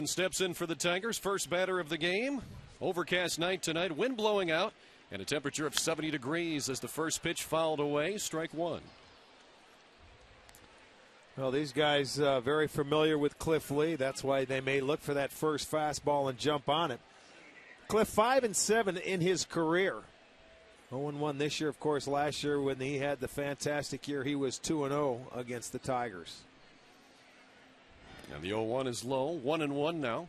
Steps in for the Tigers, first batter of the game. Overcast night tonight, wind blowing out, and a temperature of 70 degrees as the first pitch fouled away, strike one. Well, these guys very familiar with Cliff Lee. That's why they may look for that first fastball and jump on it. Cliff 5-7 in his career. 0-1 this year, of course. Last year when he had the fantastic year, he was 2-0 against the Tigers. And the 0-1 is low, 1-1 now.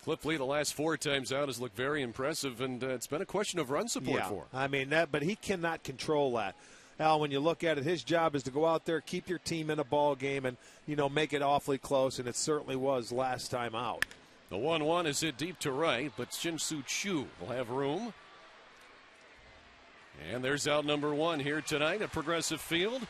Cliff Lee, the last 4 times out, has looked very impressive, and it's been a question of run support for him. I mean, but he cannot control that. Al, when you look at it, his job is to go out there, keep your team in a ball game, and, make it awfully close, and it certainly was last time out. The 1-1 is hit deep to right, but Shin-Soo Choo will have room. And there's out number 1 here tonight at Progressive Field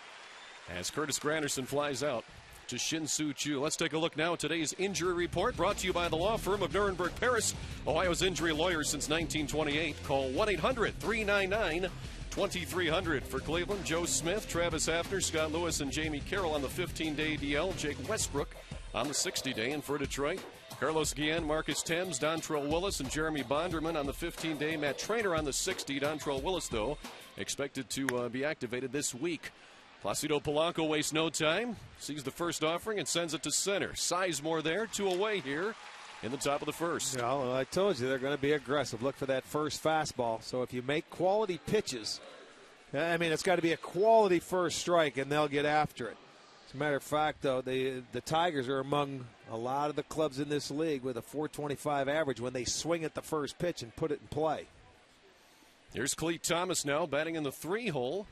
as Curtis Granderson flies out to Shin-Soo Choo. Let's take a look now at today's injury report, brought to you by the law firm of Nuremberg Paris, Ohio's injury lawyers since 1928. Call 1-800-399-2300 for Cleveland. Joe Smith, Travis Hafner, Scott Lewis, and Jamie Carroll on the 15-day DL. Jake Westbrook on the 60-day. And for Detroit, Carlos Guillen, Marcus Thames, Dontrell Willis, and Jeremy Bonderman on the 15-day. Matt Trainer on the 60. Dontrell Willis, though, expected to be activated this week. Placido Polanco wastes no time, sees the first offering and sends it to center. Sizemore there, 2 away here in the top of the first. Well, I told you they're going to be aggressive. Look for that first fastball. So if you make quality pitches, it's got to be a quality first strike, and they'll get after it. As a matter of fact, though, the Tigers are among a lot of the clubs in this league with a .425 average when they swing at the first pitch and put it in play. Here's Clete Thomas now batting in the 3-hole.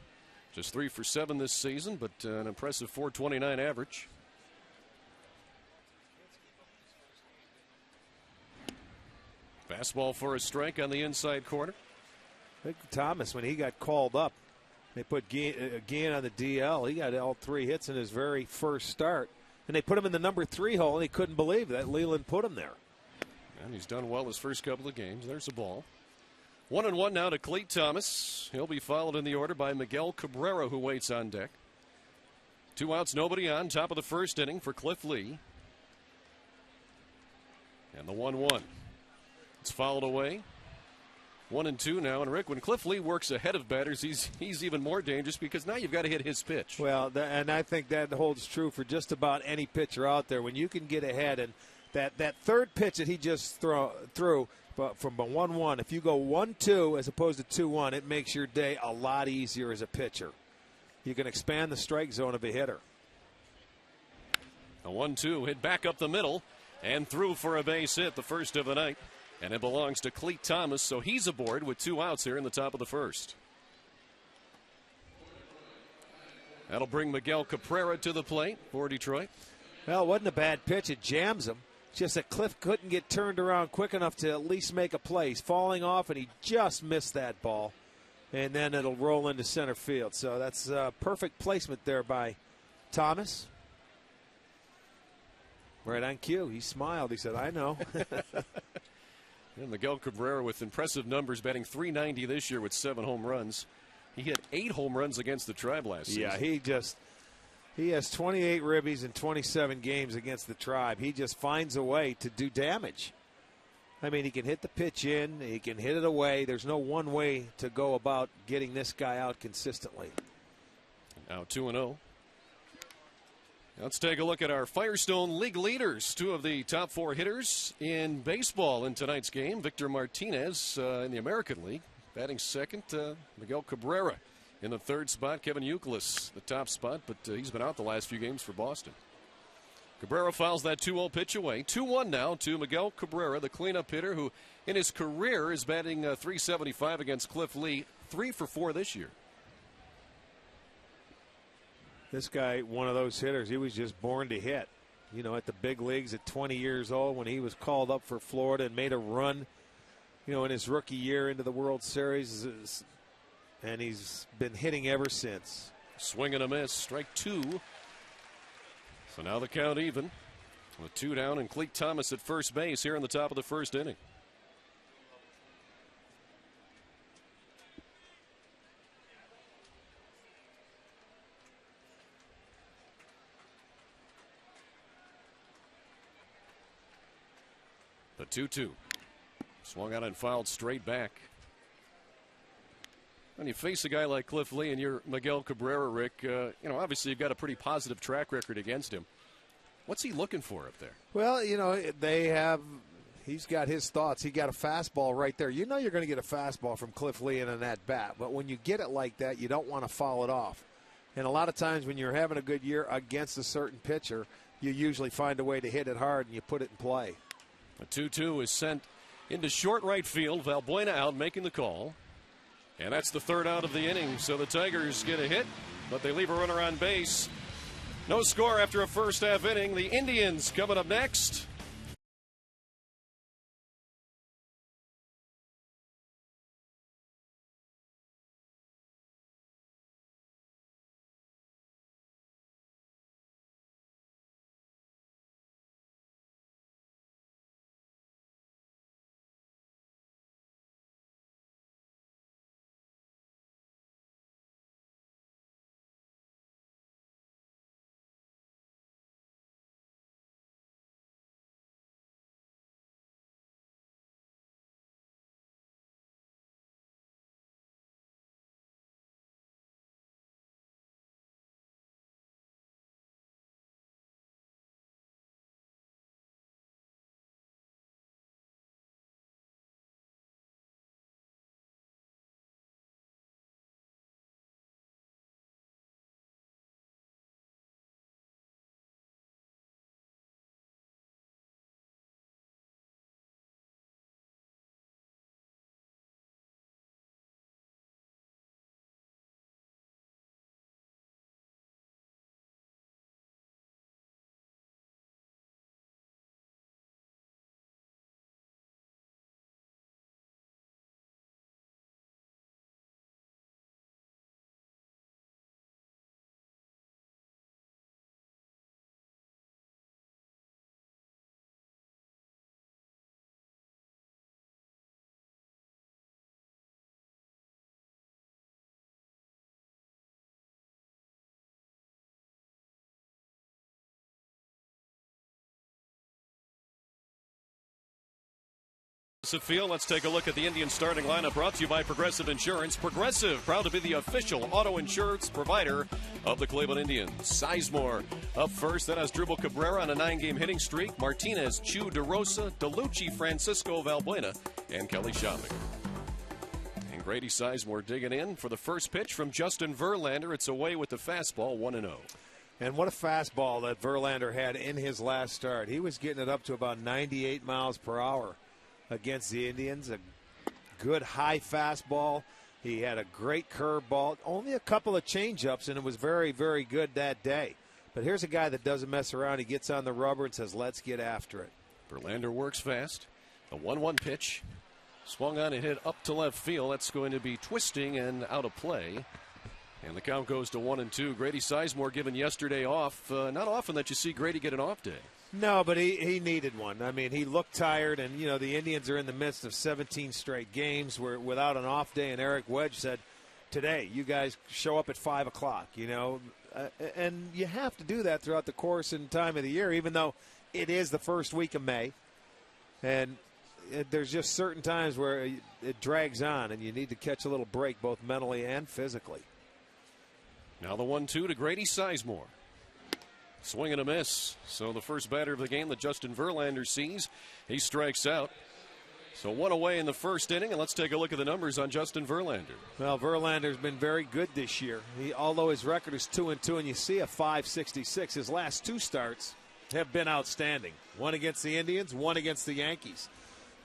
Just 3 for 7 this season, but an impressive .429 average. Fastball for a strike on the inside corner. I think Thomas, when he got called up, they put Guillen on the DL. He got all 3 hits in his very first start. And they put him in the number 3 hole, and he couldn't believe that Leland put him there. And he's done well his first couple of games. There's the ball. 1-1 now to Clete Thomas. He'll be followed in the order by Miguel Cabrera, who waits on deck. 2 outs, nobody on. Top of the first inning for Cliff Lee. And the 1-1. It's fouled away. 1-2 now. And Rick, when Cliff Lee works ahead of batters, he's even more dangerous because now you've got to hit his pitch. Well, and I think that holds true for just about any pitcher out there. When you can get ahead, and that third pitch that he just threw, but from a 1-1, if you go 1-2 as opposed to 2-1, it makes your day a lot easier as a pitcher. You can expand the strike zone of a hitter. A 1-2 hit back up the middle and through for a base hit, the first of the night. And it belongs to Clete Thomas, so he's aboard with 2 outs here in the top of the first. That'll bring Miguel Cabrera to the plate for Detroit. Well, it wasn't a bad pitch. It jams him. Just that Cliff couldn't get turned around quick enough to at least make a play. He's falling off, and he just missed that ball. And then it'll roll into center field. So that's perfect placement there by Thomas. Right on cue. He smiled. He said, I know. And Miguel Cabrera with impressive numbers, batting .390 this year with 7 home runs. He hit 8 home runs against the Tribe last season. Yeah, he has 28 ribbies in 27 games against the Tribe. He just finds a way to do damage. I mean, he can hit the pitch in. He can hit it away. There's no one way to go about getting this guy out consistently. Now 2-0. Let's take a look at our Firestone League leaders. 2 of the top 4 hitters in baseball in tonight's game. Victor Martinez in the American League batting second. Miguel Cabrera in the 3rd spot. Kevin Youkilis the top spot, but he's been out the last few games for Boston. Cabrera fouls that 2-0 pitch away. 2-1 now to Miguel Cabrera, the cleanup hitter who in his career is batting .375 against Cliff Lee. 3 for 4 this year. This guy, one of those hitters, he was just born to hit. At the big leagues at 20 years old when he was called up for Florida and made a run, in his rookie year into the World Series. And he's been hitting ever since. Swing and a miss, strike 2. So now the count even with 2 down and Clete Thomas at first base here in the top of the first inning. The 2-2. Swung out and fouled straight back. When you face a guy like Cliff Lee and you're Miguel Cabrera, Rick, obviously you've got a pretty positive track record against him. What's he looking for up there? Well, he's got his thoughts. He got a fastball right there. You know you're going to get a fastball from Cliff Lee in an at-bat, but when you get it like that, you don't want to foul it off. And a lot of times when you're having a good year against a certain pitcher, you usually find a way to hit it hard and you put it in play. The 2-2 is sent into short right field. Valbuena out making the call. And that's the third out of the inning. So the Tigers get a hit, but they leave a runner on base. No score after a first half inning. The Indians coming up next. Field. Let's take a look at the Indian starting lineup, brought to you by Progressive Insurance. Progressive, proud to be the official auto insurance provider of the Cleveland Indians. Sizemore up first. That has Dribble Cabrera on a 9-game hitting streak. Martinez, Chu, DeRosa, DeLucci, Francisco, Valbuena, and Kelly Shopping. And Grady Sizemore digging in for the first pitch from Justin Verlander. It's away with the fastball, 1-0. And what a fastball that Verlander had in his last start. He was getting it up to about 98 miles per hour against the Indians. A good high fastball. He had a great curveball. Only a couple of changeups, and it was very, very good that day. But here's a guy that doesn't mess around. He gets on the rubber and says, let's get after it. Verlander works fast. A 1-1 pitch. Swung on and hit up to left field. That's going to be twisting and out of play. And the count goes to 1-2. Grady Sizemore given yesterday off. Not often that you see Grady get an off day. No, but he needed one. I mean, he looked tired, and, the Indians are in the midst of 17 straight games without an off day, and Eric Wedge said, today, you guys show up at 5 o'clock, and you have to do that throughout the course and time of the year, even though it is the first week of May, and there's just certain times where it drags on, and you need to catch a little break both mentally and physically. Now the 1-2 to Grady Sizemore. Swing and a miss. So the first batter of the game that Justin Verlander sees, he strikes out. So one away in the first inning, and let's take a look at the numbers on Justin Verlander. Well, Verlander's been very good this year. Although his record is 2-2, and you see a .566, his last two starts have been outstanding. One against the Indians, one against the Yankees,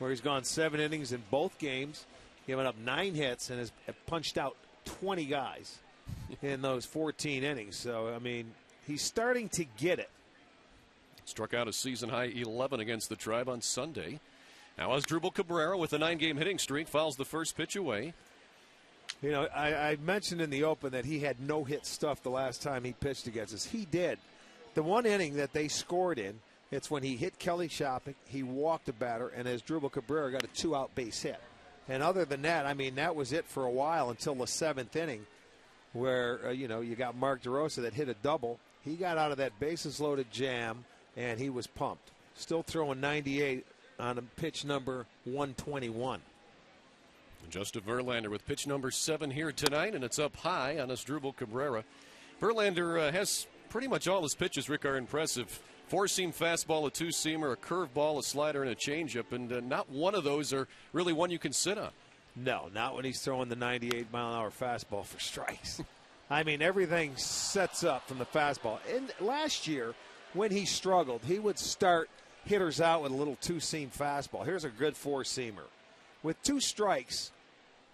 where he's gone 7 innings in both games, given up 9 hits, and has punched out 20 guys in those 14 innings. So, I mean, he's starting to get it. Struck out a season-high 11 against the Tribe on Sunday. Now Asdrubal Cabrera with a 9-game hitting streak fouls the first pitch away. I mentioned in the open that he had no-hit stuff the last time he pitched against us. He did. The one inning that they scored in, it's when he hit Kelly Shopping, he walked a batter, and Asdrubal Cabrera got a 2-out base hit. And other than that, I mean, that was it for a while until the 7th inning, where, you got Mark DeRosa that hit a double. He got out of that bases-loaded jam, and he was pumped. Still throwing 98 on pitch number 121. Justin Verlander with pitch number 7 here tonight, and it's up high on Asdrubal Cabrera. Verlander has pretty much all his pitches, Rick, are impressive. 4-seam fastball, a 2-seamer, a curveball, a slider, and a changeup, and not one of those are really one you can sit on. No, not when he's throwing the 98-mile-an-hour fastball for strikes. I mean, everything sets up from the fastball. And last year, when he struggled, he would start hitters out with a little 2-seam fastball. Here's a good 4-seamer. With 2 strikes,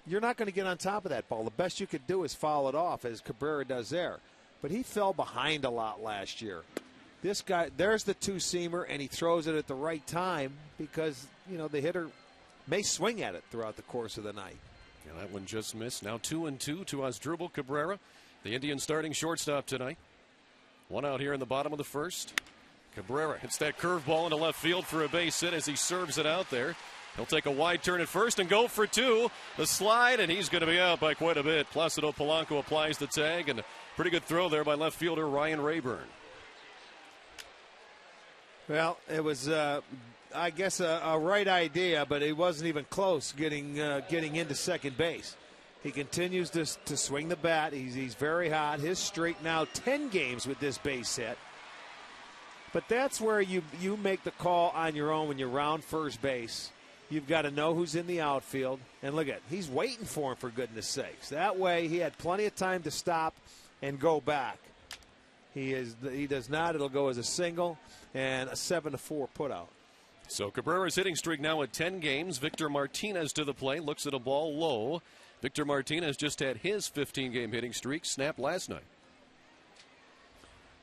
you're not going to get on top of that ball. The best you could do is foul it off, as Cabrera does there. But he fell behind a lot last year. This guy, there's the 2-seamer, and he throws it at the right time because, you know, the hitter may swing at it throughout the course of the night. Yeah, that one just missed. Now 2-2 to Asdrubal Cabrera, the Indian starting shortstop tonight. 1 out here in the bottom of the first. Cabrera hits that curveball into left field for a base hit as he serves it out there. He'll take a wide turn at first and go for 2. The slide, and he's going to be out by quite a bit. Placido Polanco applies the tag, and a pretty good throw there by left fielder Ryan Rayburn. Well, it was, I guess, a right idea, but it wasn't even close getting into second base. He continues to swing the bat. He's very hot. His streak now 10 games with this base hit. But that's where you make the call on your own when you're round first base. You've got to know who's in the outfield. And look at, he's waiting for him, for goodness sakes. That way he had plenty of time to stop and go back. He does not. It'll go as a single and a 7-4 putout. So Cabrera's hitting streak now at 10 games. Victor Martinez to the plate, looks at a ball low. Victor Martinez just had his 15-game hitting streak snapped last night.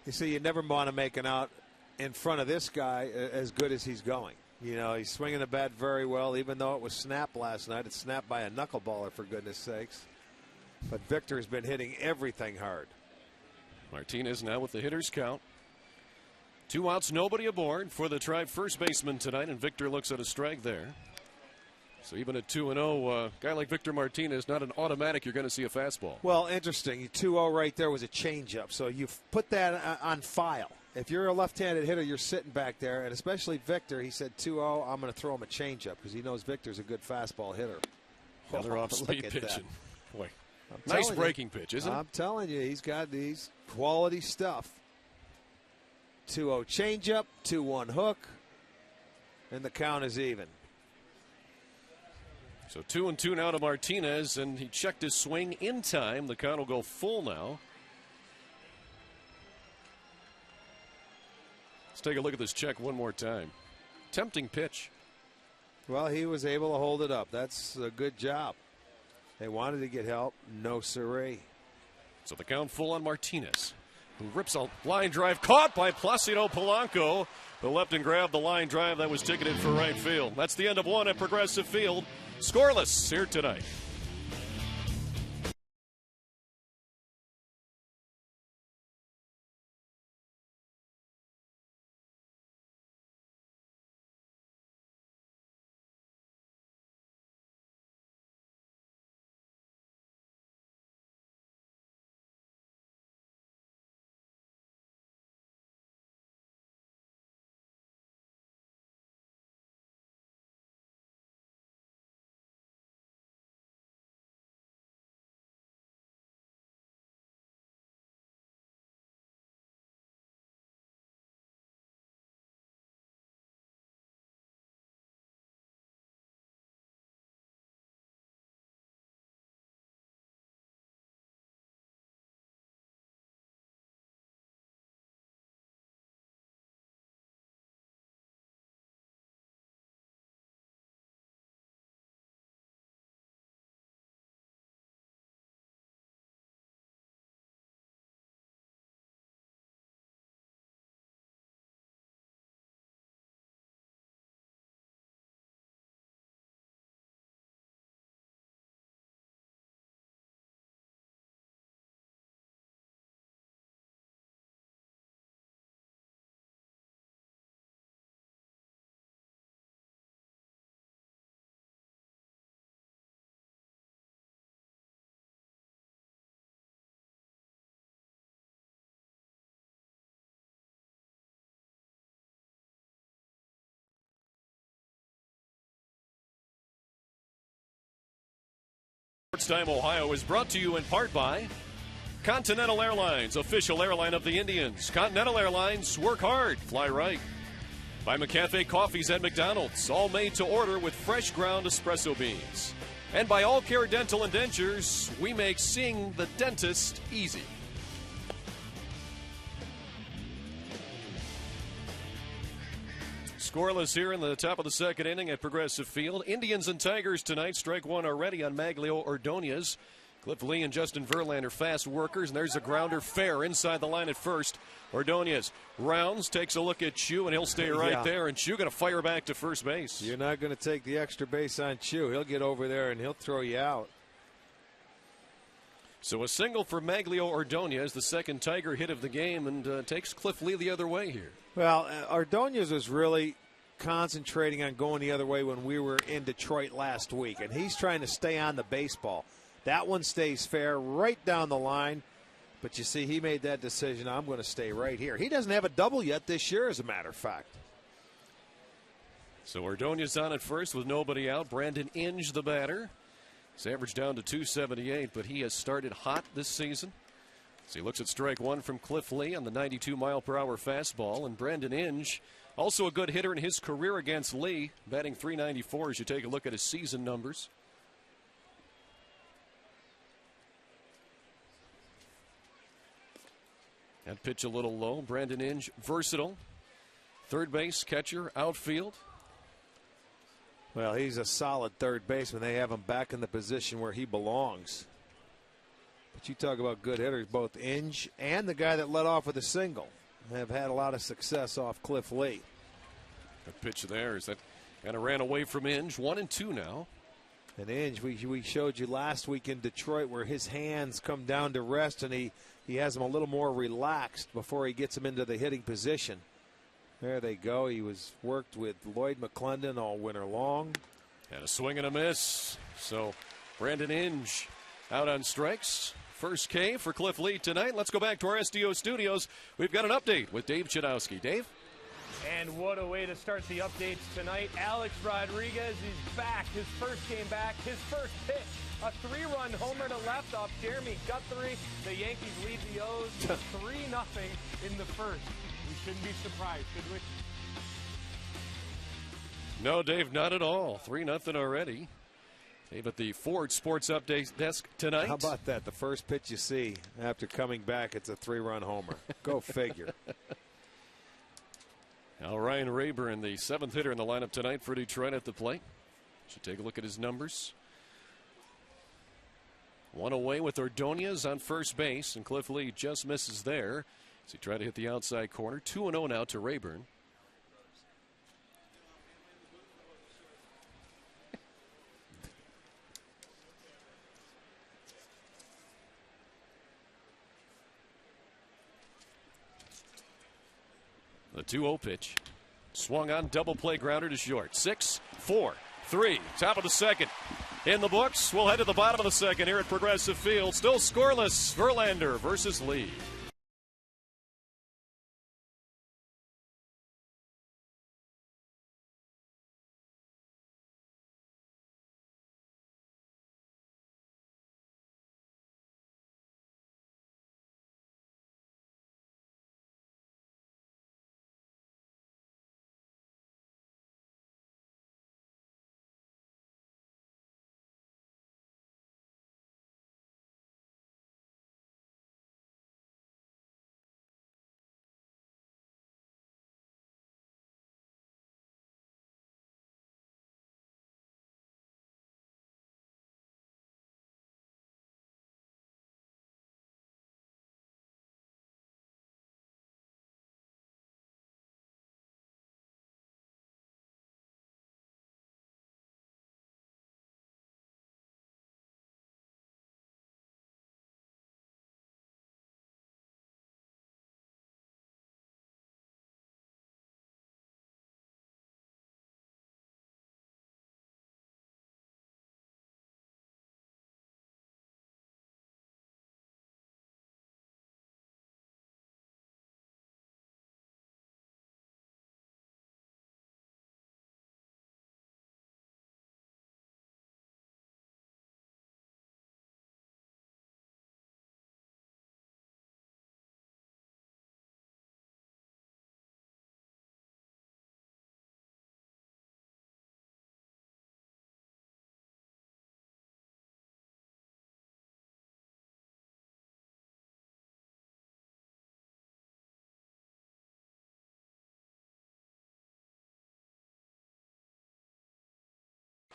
You see, you never want to make an out in front of this guy as good as he's going. You know, he's swinging the bat very well, even though it was snapped last night. It's snapped by a knuckleballer, for goodness sakes. But Victor's been hitting everything hard. Martinez now with the hitter's count. 2 outs, nobody aboard for the Tribe first baseman tonight, and Victor looks at a strike there. So even at 2-0, a guy like Victor Martinez, not an automatic you're going to see a fastball. Well, interesting. 2-0 right there was a changeup, so you've put that on file. If you're a left-handed hitter, you're sitting back there, and especially Victor, he said 2-0, I'm going to throw him a changeup because he knows Victor's a good fastball hitter. Another off-speed pitching. Boy, nice breaking pitch, isn't it? I'm telling you, he's got these quality stuff. 2-0 changeup, 2-1 hook, and the count is even. So 2-2 now to Martinez, and he checked his swing in time. The count will go full now. Let's take a look at this check one more time. Tempting pitch. Well, he was able to hold it up. That's a good job. They wanted to get help. No siree. So the count full on Martinez, who rips a line drive caught by Placido Polanco, who leapt and grabbed the line drive that was ticketed for right field. That's the end of 1 at Progressive Field. Scoreless here tonight. Sports Time Ohio is brought to you in part by Continental Airlines, official airline of the Indians. Continental Airlines, work hard, fly right. By McCafe Coffees at McDonald's, all made to order with fresh ground espresso beans. And by All Care Dental and Dentures, we make seeing the dentist easy. Scoreless here in the top of the second inning at Progressive Field. Indians and Tigers tonight. Strike one already on Maglio Ordonez. Cliff Lee and Justin Verlander fast workers, and there's a grounder fair inside the line at first. Ordonez rounds, takes a look at Chu, and he'll stay right there. And Chu going to fire back to first base. You're not going to take the extra base on Chu. He'll get over there and he'll throw you out. So a single for Maglio Ordonez, the second Tiger hit of the game, and takes Cliff Lee the other way here. Well, Ordonez was really concentrating on going the other way when we were in Detroit last week, and he's trying to stay on the baseball. That one stays fair right down the line, but you see, he made that decision. I'm going to stay right here. He doesn't have a double yet this year, as a matter of fact. So Ordonez on at first with nobody out. Brandon Inge, the batter. He's averaged down to 278, but he has started hot this season. So he looks at strike one from Cliff Lee on the 92-mile-per-hour fastball. And Brandon Inge, also a good hitter in his career against Lee, batting .394 as you take a look at his season numbers. That pitch a little low. Brandon Inge, versatile. Third base, catcher, outfield. Well, he's a solid third baseman. They have him back in the position where he belongs. But you talk about good hitters, both Inge and the guy that led off with a single have had a lot of success off Cliff Lee. The pitch there is that kind of ran away from Inge. 1-2 now. And Inge, we showed you last week in Detroit where his hands come down to rest, and he has them a little more relaxed before he gets them into the hitting position. There they go. He was worked with Lloyd McClendon all winter long. And a swing and a miss. So Brandon Inge out on strikes. First K for Cliff Lee tonight. Let's go back to our SDO studios. We've got an update with Dave Chudowski. Dave? And what a way to start the updates tonight. Alex Rodriguez is back. His first game back. His first pitch. A 3-run homer to left off Jeremy Guthrie. The Yankees lead the O's 3-0 in the first. We shouldn't be surprised, should we? No, Dave, not at all. 3-0 already. Dave at the Ford Sports Update desk tonight. How about that? The first pitch you see after coming back, it's a 3-run homer. Go figure. Now Ryan Rayburn, the seventh hitter in the lineup tonight for Detroit at the plate. Should take a look at his numbers. One away with Ordonez on first base, and Cliff Lee just misses there as he tried to hit the outside corner. 2-0 now to Rayburn. The 2-0 pitch. Swung on, double play grounder to short. 6-4-3. Top of the second. In the books, we'll head to the bottom of the second here at Progressive Field. Still scoreless. Verlander versus Lee.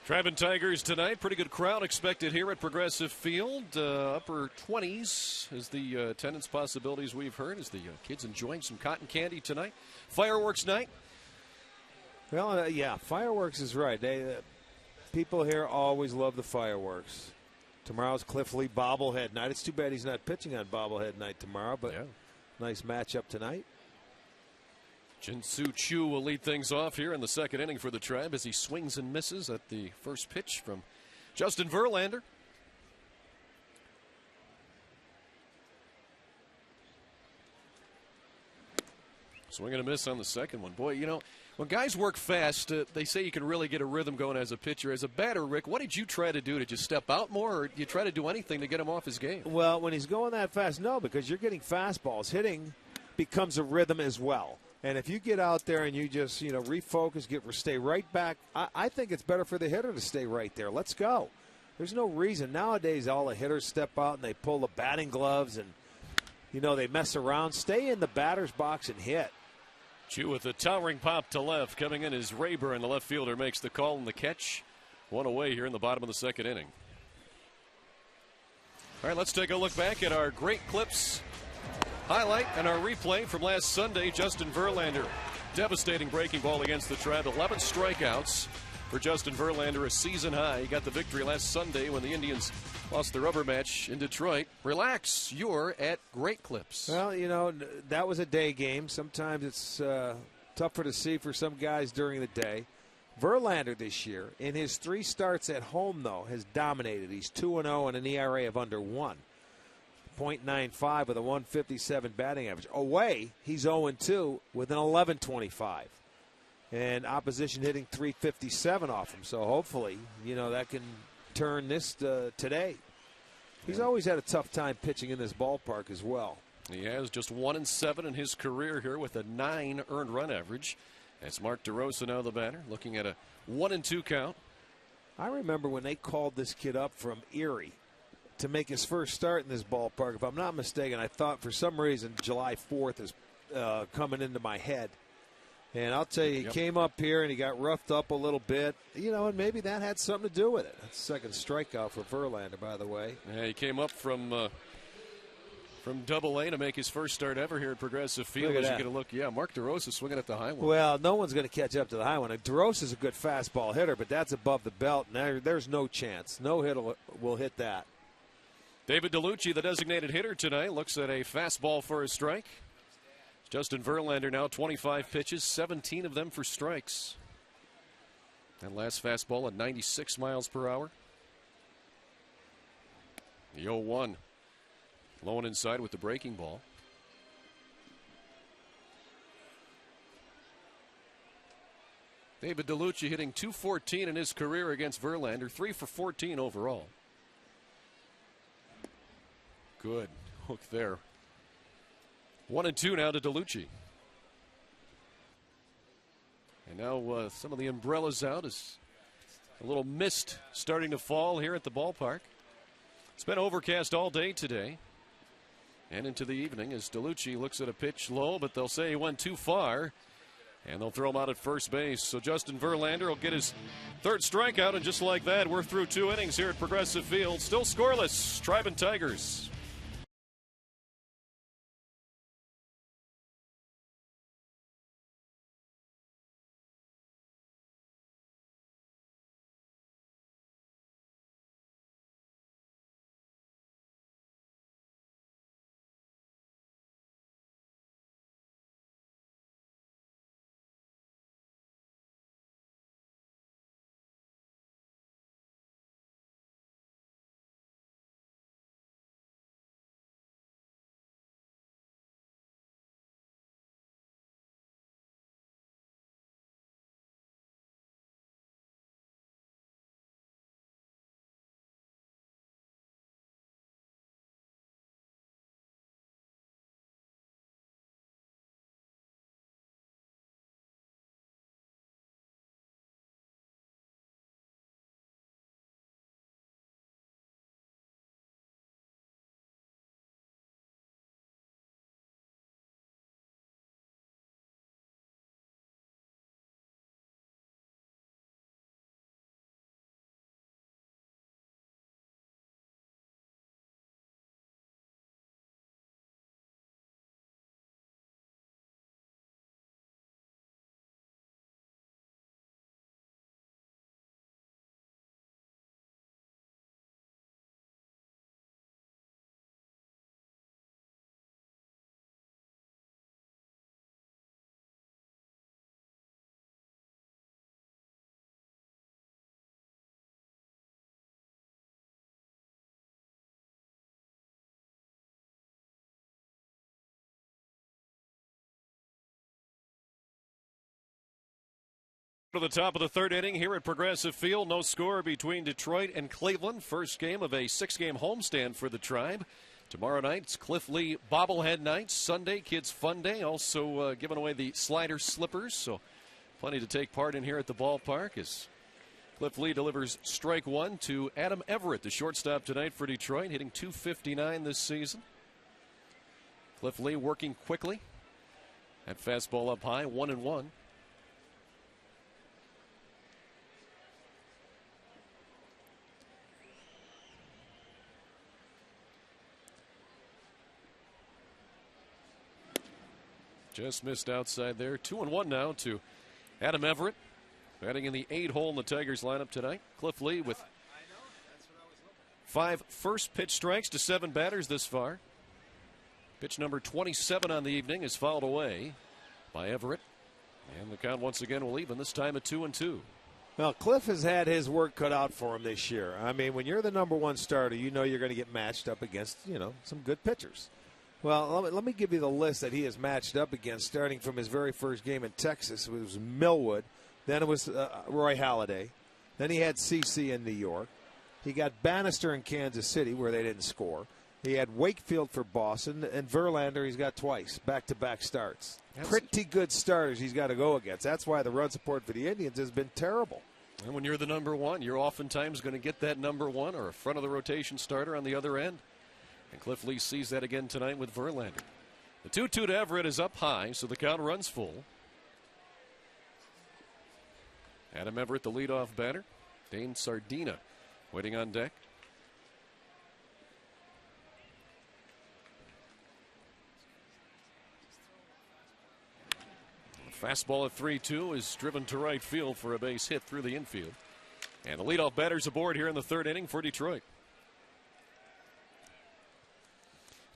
Tribune Tigers tonight. Pretty good crowd expected here at Progressive Field. Upper 20s is the attendance possibilities we've heard as the kids enjoying some cotton candy tonight. Fireworks night. Well, yeah, fireworks is right. People here always love the fireworks. Tomorrow's Cliff Lee bobblehead night. It's too bad he's not pitching on bobblehead night tomorrow, but nice matchup tonight. Jin-Soo Choo will lead things off here in the second inning for the Tribe as he swings and misses at the first pitch from Justin Verlander. Swing and a miss on the second one. Boy, you know, when guys work fast, they say you can really get a rhythm going as a pitcher. As a batter, Rick, what did you try to do? Did you step out more, or did you try to do anything to get him off his game? Well, when he's going that fast, no, because you're getting fastballs. Hitting becomes a rhythm as well. And if you get out there and you just, refocus, stay right back, I think it's better for the hitter to stay right there. Let's go. There's no reason. Nowadays, all the hitters step out and they pull the batting gloves and, they mess around. Stay in the batter's box and hit. Chu with a towering pop to left. Coming in is Rayburn. The left fielder makes the call and the catch. One away here in the bottom of the second inning. All right, let's take a look back at our great clips highlight and our replay from last Sunday. Justin Verlander, devastating breaking ball against the Tribe. 11 strikeouts for Justin Verlander, a season high. He got the victory last Sunday when the Indians lost the rubber match in Detroit. Relax, you're at Great Clips. Well, that was a day game. Sometimes it's tougher to see for some guys during the day. Verlander this year, in his 3 starts at home, though, has dominated. He's 2-0 and an ERA of under 1. .95 with a 157 batting average. Away, he's 0-2 with an 11.25. And opposition hitting 357 off him. So hopefully, that can turn this today. He's always had a tough time pitching in this ballpark as well. He has just 1-7 in his career here with a 9 earned run average. That's Mark DeRosa now the batter, looking at a 1-2 count. I remember when they called this kid up from Erie to make his first start in this ballpark. If I'm not mistaken, I thought for some reason July 4th is coming into my head. And I'll tell you, he came up here and he got roughed up a little bit, and maybe that had something to do with it. That's the second strikeout for Verlander, by the way. Yeah, he came up from Double-A to make his first start ever here at Progressive Field. As you get a look, Mark DeRosa swinging at the high one. Well, no one's going to catch up to the high one. DeRosa's a good fastball hitter, but that's above the belt, and there's no chance. No hitter will hit that. David DeLucci, the designated hitter tonight, looks at a fastball for a strike. Justin Verlander now 25 pitches, 17 of them for strikes. And last fastball at 96 miles per hour. The 0-1. Low and inside with the breaking ball. David DeLucci hitting .214 in his career against Verlander, 3 for 14 overall. Good hook there. 1-2 now to DeLucci. And now some of the umbrellas out as a little mist starting to fall here at the ballpark. It's been overcast all day today and into the evening as DeLucci looks at a pitch low, but they'll say he went too far, and they'll throw him out at first base. So Justin Verlander will get his 3rd strikeout, and just like that, we're through 2 innings here at Progressive Field. Still scoreless, Tribune Tigers. To the top of the third inning here at Progressive Field. No score between Detroit and Cleveland. First game of a 6-game homestand for the Tribe. Tomorrow night, it's Cliff Lee bobblehead night. Sunday, Kids Fun Day. Also giving away the slider slippers. So plenty to take part in here at the ballpark as Cliff Lee delivers strike one to Adam Everett, the shortstop tonight for Detroit, hitting .259 this season. Cliff Lee working quickly. That fastball up high, 1-1. Just missed outside there. 2-1 now to Adam Everett. Batting in the 8 hole in the Tigers lineup tonight. Cliff Lee with 5 first pitch strikes to 7 batters this far. Pitch number 27 on the evening is fouled away by Everett. And the count once again will even, this time at 2-2. Well, Cliff has had his work cut out for him this year. I mean, when you're the number 1 starter, you know you're going to get matched up against, some good pitchers. Well, let me give you the list that he has matched up against, starting from his very first game in Texas. It was Millwood. Then it was Roy Halladay. Then he had CC in New York. He got Bannister in Kansas City, where they didn't score. He had Wakefield for Boston, and Verlander he's got twice, back-to-back starts. Pretty good starters he's got to go against. That's why the run support for the Indians has been terrible. And when you're the number 1, you're oftentimes going to get that number 1 or a front-of-the-rotation starter on the other end. And Cliff Lee sees that again tonight with Verlander. The 2-2 to Everett is up high, so the count runs full. Adam Everett, the leadoff batter. Dane Sardina waiting on deck. Fastball at 3-2 is driven to right field for a base hit through the infield. And the leadoff batter's aboard here in the third inning for Detroit.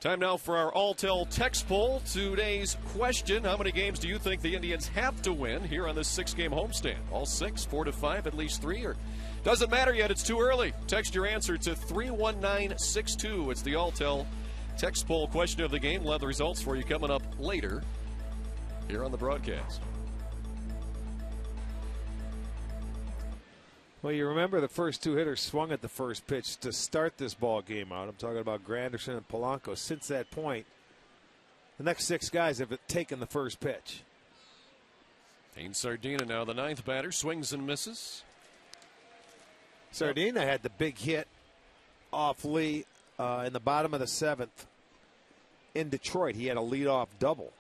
Time now for our All-Tel text poll. Today's question: how many games do you think the Indians have to win here on this 6-game homestand? All 6, 4 to 5, at least 3, or doesn't matter yet, it's too early. Text your answer to 31962. It's the All-Tel text poll question of the game. We'll have the results for you coming up later here on the broadcast. Well, you remember the first 2 hitters swung at the first pitch to start this ball game out. I'm talking about Granderson and Polanco. Since that point, the next 6 guys have taken the first pitch. Dane Sardina now the 9th batter, swings and misses. Sardina had the big hit off Lee in the bottom of the 7th in Detroit. He had a leadoff double.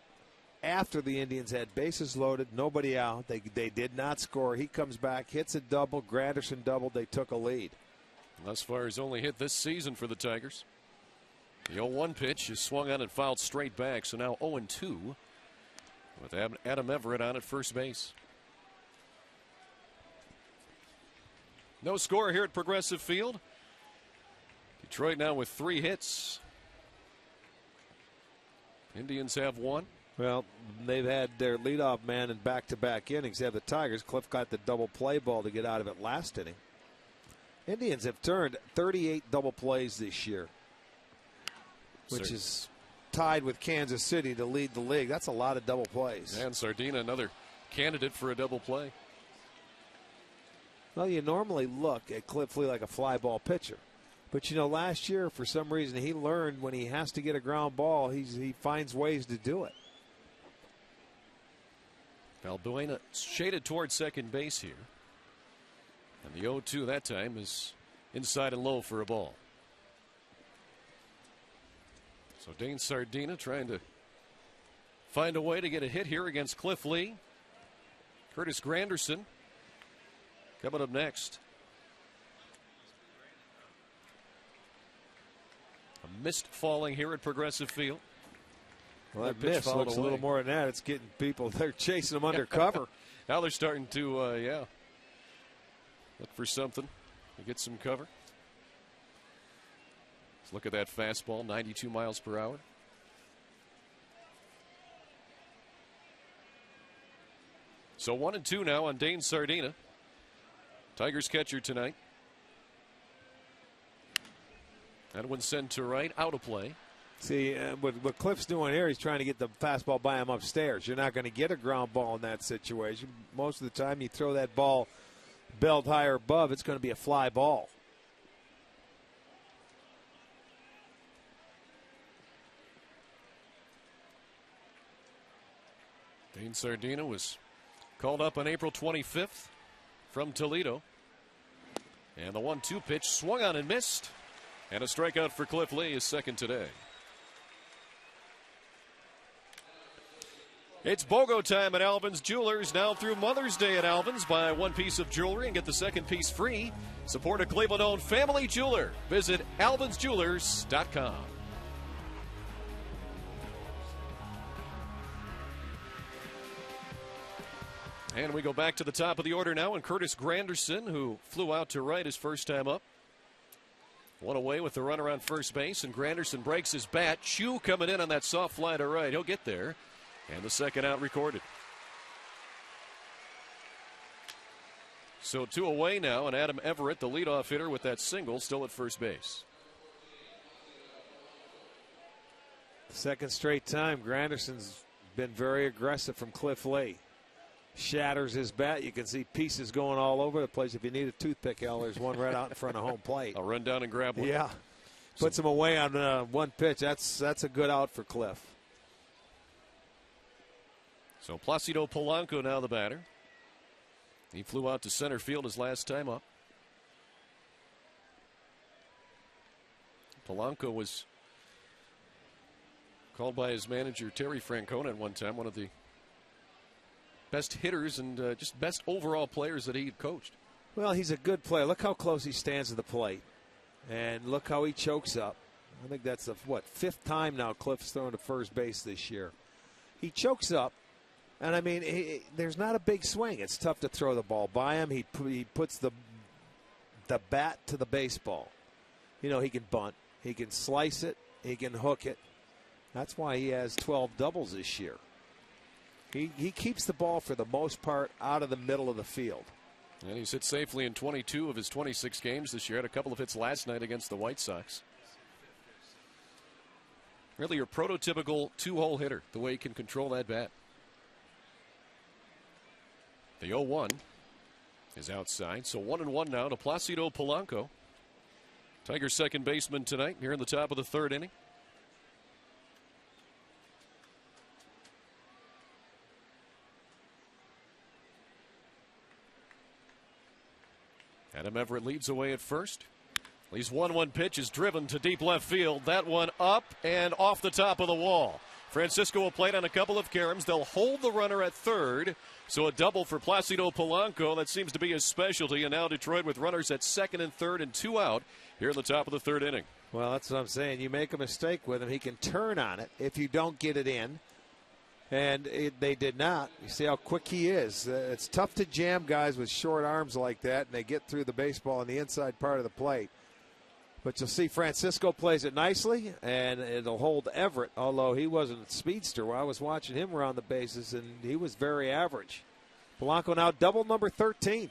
After the Indians had bases loaded, nobody out, they did not score. He comes back, hits a double. Granderson doubled. They took a lead. Thus far, his only hit this season for the Tigers. The 0-1 pitch is swung on and fouled straight back. So now 0-2 with Adam Everett on at first base. No score here at Progressive Field. Detroit now with 3 hits. Indians have 1. Well, they've had their leadoff man in back-to-back innings. They have the Tigers. Cliff got the double play ball to get out of it last inning. Indians have turned 38 double plays this year, which is tied with Kansas City to lead the league. That's a lot of double plays. And Sardina, another candidate for a double play. Well, you normally look at Cliff Lee like a fly ball pitcher. But, last year, for some reason, he learned when he has to get a ground ball, he finds ways to do it. Valbuena shaded towards second base here. And the 0-2 that time is inside and low for a ball. So Dane Sardina trying to find a way to get a hit here against Cliff Lee. Curtis Granderson coming up next. A mist falling here at Progressive Field. Well, that pitch looks a little more than that. It's getting people, they're chasing them under cover. Now they're starting to, look for something to get some cover. Let's look at that fastball, 92 miles per hour. So 1-2 now on Dane Sardina. Tigers catcher tonight. That one sent to right, out of play. See, what Cliff's doing here, he's trying to get the fastball by him upstairs. You're not going to get a ground ball in that situation. Most of the time, you throw that ball belt higher above, it's going to be a fly ball. Dean Sardina was called up on April 25th from Toledo. And the 1-2 pitch swung on and missed. And a strikeout for Cliff Lee, his second today. It's BOGO time at Alvin's Jewelers. Now through Mother's Day at Alvin's. Buy one piece of jewelry and get the second piece free. Support a Cleveland-owned family jeweler. Visit alvinsjewelers.com. And we go back to the top of the order now, and Curtis Granderson, who flew out to right his first time up. One away with the runner on first base, and Granderson breaks his bat. Chu coming in on that soft fly to right. He'll get there. And the second out recorded. So 2 away now, and Adam Everett, the leadoff hitter with that single, still at first base. Second straight time, Granderson's been very aggressive from Cliff Lee. Shatters his bat. You can see pieces going all over the place. If you need a toothpick, Al, there's one right out in front of home plate. I'll run down and grab one. Yeah. Puts him away on one pitch. That's a good out for Cliff. So Placido Polanco now the batter. He flew out to center field his last time up. Polanco was called by his manager Terry Francona at one time one of the best hitters and just best overall players that he coached. Well, he's a good player. Look how close he stands to the plate. And look how he chokes up. I think that's the, fifth time now Cliff's thrown to first base this year. He chokes up. And, I mean, there's not a big swing. It's tough to throw the ball by him. He puts the bat to the baseball. You know, he can bunt. He can slice it. He can hook it. That's why he has 12 doubles this year. He keeps the ball, for the most part, out of the middle of the field. And he's hit safely in 22 of his 26 games this year. Had a couple of hits last night against the White Sox. Really your prototypical two-hole hitter, the way he can control that bat. The 0-1 is outside, so 1-1 now to Placido Polanco. Tigers' second baseman tonight here in the top of the third inning. Adam Everett leads away at first. Lee's 1-1 pitch is driven to deep left field. That one up and off the top of the wall. Francisco will play it on a couple of caroms. They'll hold the runner at third. So a double for Placido Polanco. That seems to be his specialty. And now Detroit with runners at second and third and 2 out here in the top of the third inning. Well, that's what I'm saying. You make a mistake with him, he can turn on it if you don't get it in. And they did not. You see how quick he is. It's tough to jam guys with short arms like that, and they get through the baseball on the inside part of the plate. But you'll see Francisco plays it nicely, and it'll hold Everett, although he wasn't a speedster. I was watching him around the bases, and he was very average. Polanco now double number 13.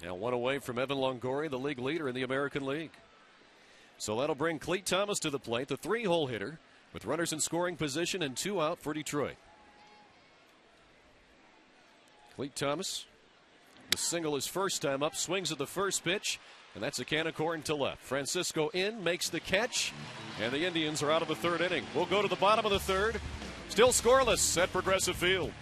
Now 1 away from Evan Longoria, the league leader in the American League. So that'll bring Cleet Thomas to the plate, the 3-hole hitter, with runners in scoring position and 2 out for Detroit. Cleet Thomas, the single his first time up, swings at the first pitch, and that's a can of corn to left. Francisco in, makes the catch, and the Indians are out of the third inning. We'll go to the bottom of the third. Still scoreless at Progressive Field.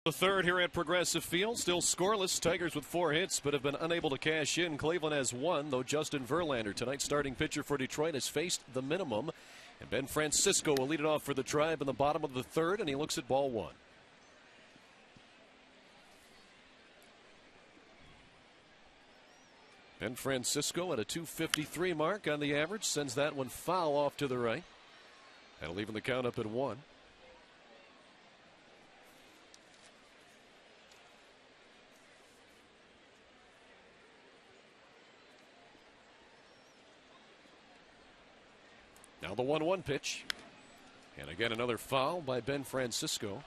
The third here at Progressive Field, still scoreless. Tigers with 4 hits, but have been unable to cash in. Cleveland has 1, though Justin Verlander, tonight's starting pitcher for Detroit, has faced the minimum. And Ben Francisco will lead it off for the Tribe in the bottom of the third, and he looks at ball 1. Ben Francisco at a .253 mark on the average, sends that one foul off to the right. That'll even the count up at 1. Now the 1-1 pitch. And again, another foul by Ben Francisco.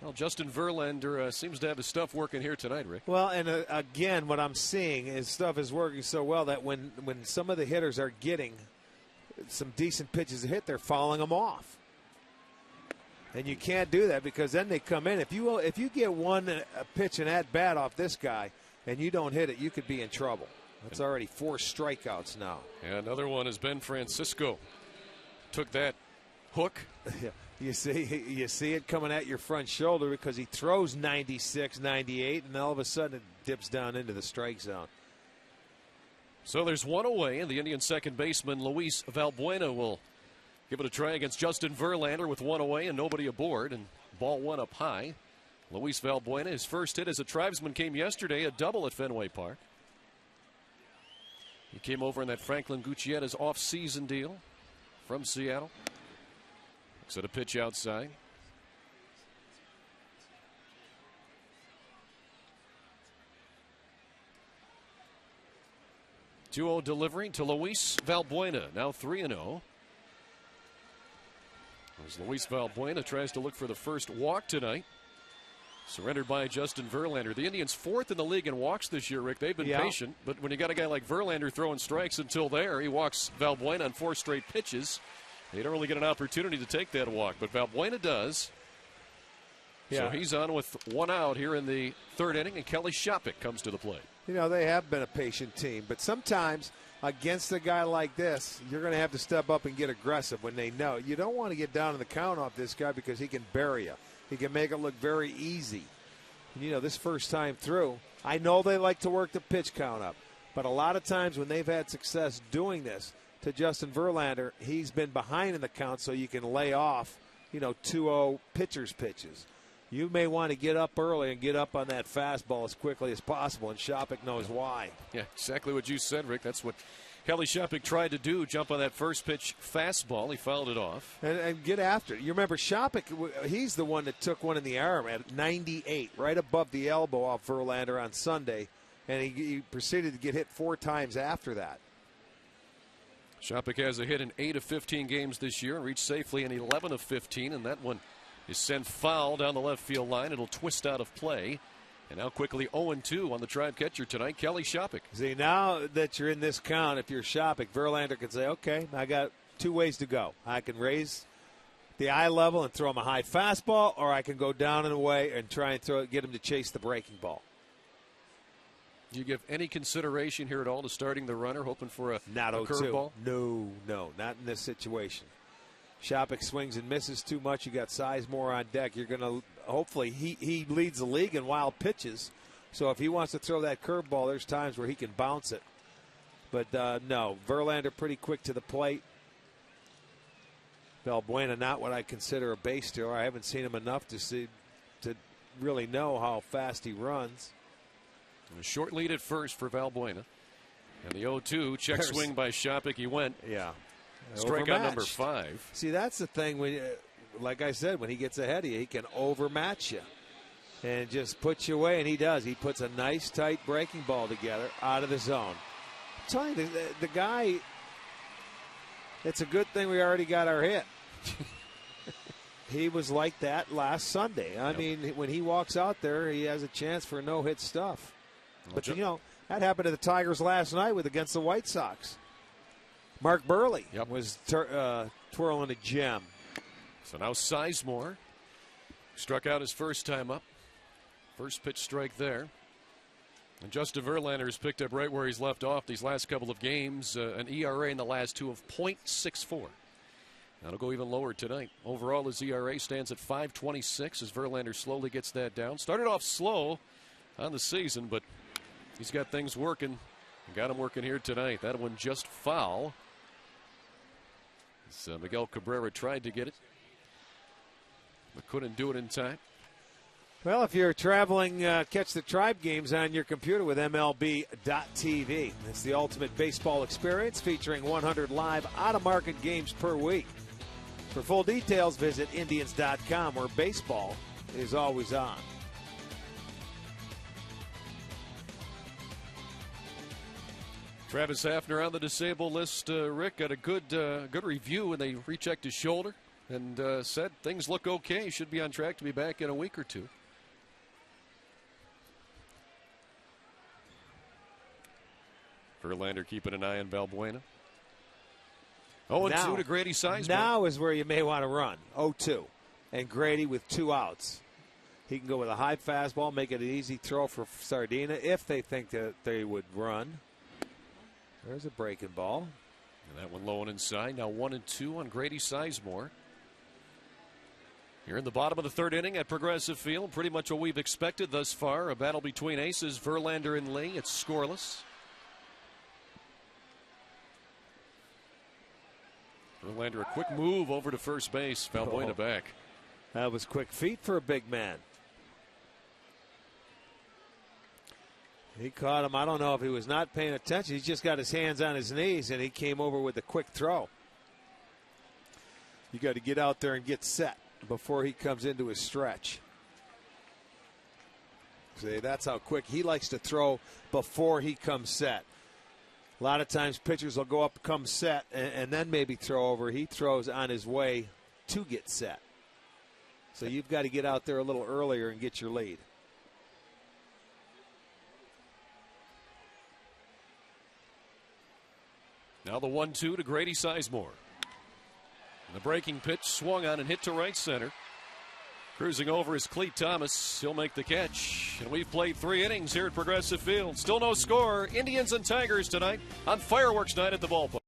Well, Justin Verlander seems to have his stuff working here tonight, Rick. Well, and again, what I'm seeing is stuff is working so well that when some of the hitters are getting some decent pitches to hit, they're fouling them off. And you can't do that because then they come in. If you get one pitch and at bat off this guy and you don't hit it, you could be in trouble. That's already 4 strikeouts now. And another one is Ben Francisco. Took that hook. You see it coming at your front shoulder because he throws 96, 98, and all of a sudden it dips down into the strike zone. So there's 1 away, and the Indian second baseman Luis Valbuena will give it a try against Justin Verlander with 1 away and nobody aboard, and ball 1 up high. Luis Valbuena, his first hit as a Tribesman came yesterday, a double at Fenway Park. He came over in that Franklin Gutierrez off-season deal from Seattle. Looks at a pitch outside. 2-0 delivery to Luis Valbuena, now 3-0. As Luis Valbuena tries to look for the first walk tonight. Surrendered by Justin Verlander. The Indians 4th in the league in walks this year, Rick. They've been patient, but when you got a guy like Verlander throwing strikes until there, he walks Valbuena on 4 straight pitches. They don't really get an opportunity to take that walk, but Valbuena does. So he's on with 1 out here in the 3rd inning, and Kelly Shopik comes to the plate. You know, they have been a patient team, but sometimes against a guy like this, you're going to have to step up and get aggressive when they know. You don't want to get down in the count off this guy because he can bury you. He can make it look very easy. And, you know, this first time through, I know they like to work the pitch count up, but a lot of times when they've had success doing this to Justin Verlander, he's been behind in the count so you can lay off, 2-0 pitcher's pitches. You may want to get up early and get up on that fastball as quickly as possible, and Shopik knows why. Yeah, exactly what you said, Rick. That's what Kelly Shopik tried to do, jump on that first pitch fastball. He fouled it off. And get after it. You remember Shopik, he's the one that took one in the arm at 98, right above the elbow off Verlander on Sunday, and he proceeded to get hit 4 times after that. Shopik has a hit in 8 of 15 games this year and reached safely in 11 of 15, and that one is sent foul down the left field line. It'll twist out of play. And now quickly 0-2 on the Tribe catcher tonight, Kelly Shopik. See, now that you're in this count, if you're Shopik, Verlander can say, okay, I got 2 ways to go. I can raise the eye level and throw him a high fastball, or I can go down and away and try and get him to chase the breaking ball. Do you give any consideration here at all to starting the runner, hoping for a curveball? No, not in this situation. Shopik swings and misses too much. You got Sizemore on deck. You're going to hopefully he leads the league in wild pitches. So if he wants to throw that curveball, there's times where he can bounce it. But no, Verlander pretty quick to the plate. Valbuena not what I consider a base stealer. I haven't seen him enough to really know how fast he runs. And a short lead at first for Valbuena. And the 0-2 check swing by Shopik. He went. Yeah. Strikeout number 5. See, that's the thing. Like I said, when he gets ahead of you, he can overmatch you and just put you away, and he does. He puts a nice, tight breaking ball together out of the zone. I'm telling you, the guy, it's a good thing we already got our hit. He was like that last Sunday. I mean, when he walks out there, he has a chance for no-hit stuff. But, that happened to the Tigers last night against the White Sox. Mark Burley was twirling a gem. So now Sizemore struck out his first time up. First pitch strike there. And Justin Verlander has picked up right where he's left off these last couple of games. An ERA in the last 2 of .64. That'll go even lower tonight. Overall, his ERA stands at 5.26 as Verlander slowly gets that down. Started off slow on the season, but he's got things working. Got him working here tonight. That one just foul. So Miguel Cabrera tried to get it, but couldn't do it in time. Well, if you're traveling, catch the Tribe games on your computer with MLB.TV. It's the ultimate baseball experience featuring 100 live out-of-market games per week. For full details, visit Indians.com, where baseball is always on. Travis Hafner on the disabled list. Rick got a good review when they rechecked his shoulder and said things look okay. Should be on track to be back in a week or two. Verlander keeping an eye on Valbuena. 0-2 to Grady Sizemore. Now is where you may want to run. 0-2. And Grady with 2 outs. He can go with a high fastball, make it an easy throw for Sardina if they think that they would run. There's a breaking ball. And that one low and inside. Now 1-2 on Grady Sizemore. Here in the bottom of the third inning at Progressive Field. Pretty much what we've expected thus far. A battle between aces, Verlander and Lee. It's scoreless. Verlander, a quick move over to first base. Valbuena back. That was quick feet for a big man. He caught him. I don't know if he was not paying attention. He just got his hands on his knees, and he came over with a quick throw. You got to get out there and get set before he comes into his stretch. See, that's how quick he likes to throw before he comes set. A lot of times pitchers will go up, come set, and then maybe throw over. He throws on his way to get set. So you've got to get out there a little earlier and get your lead. Now the 1-2 to Grady Sizemore. And the breaking pitch swung on and hit to right center. Cruising over is Clete Thomas. He'll make the catch. And we've played 3 innings here at Progressive Field. Still no score. Indians and Tigers tonight on fireworks night at the ballpark.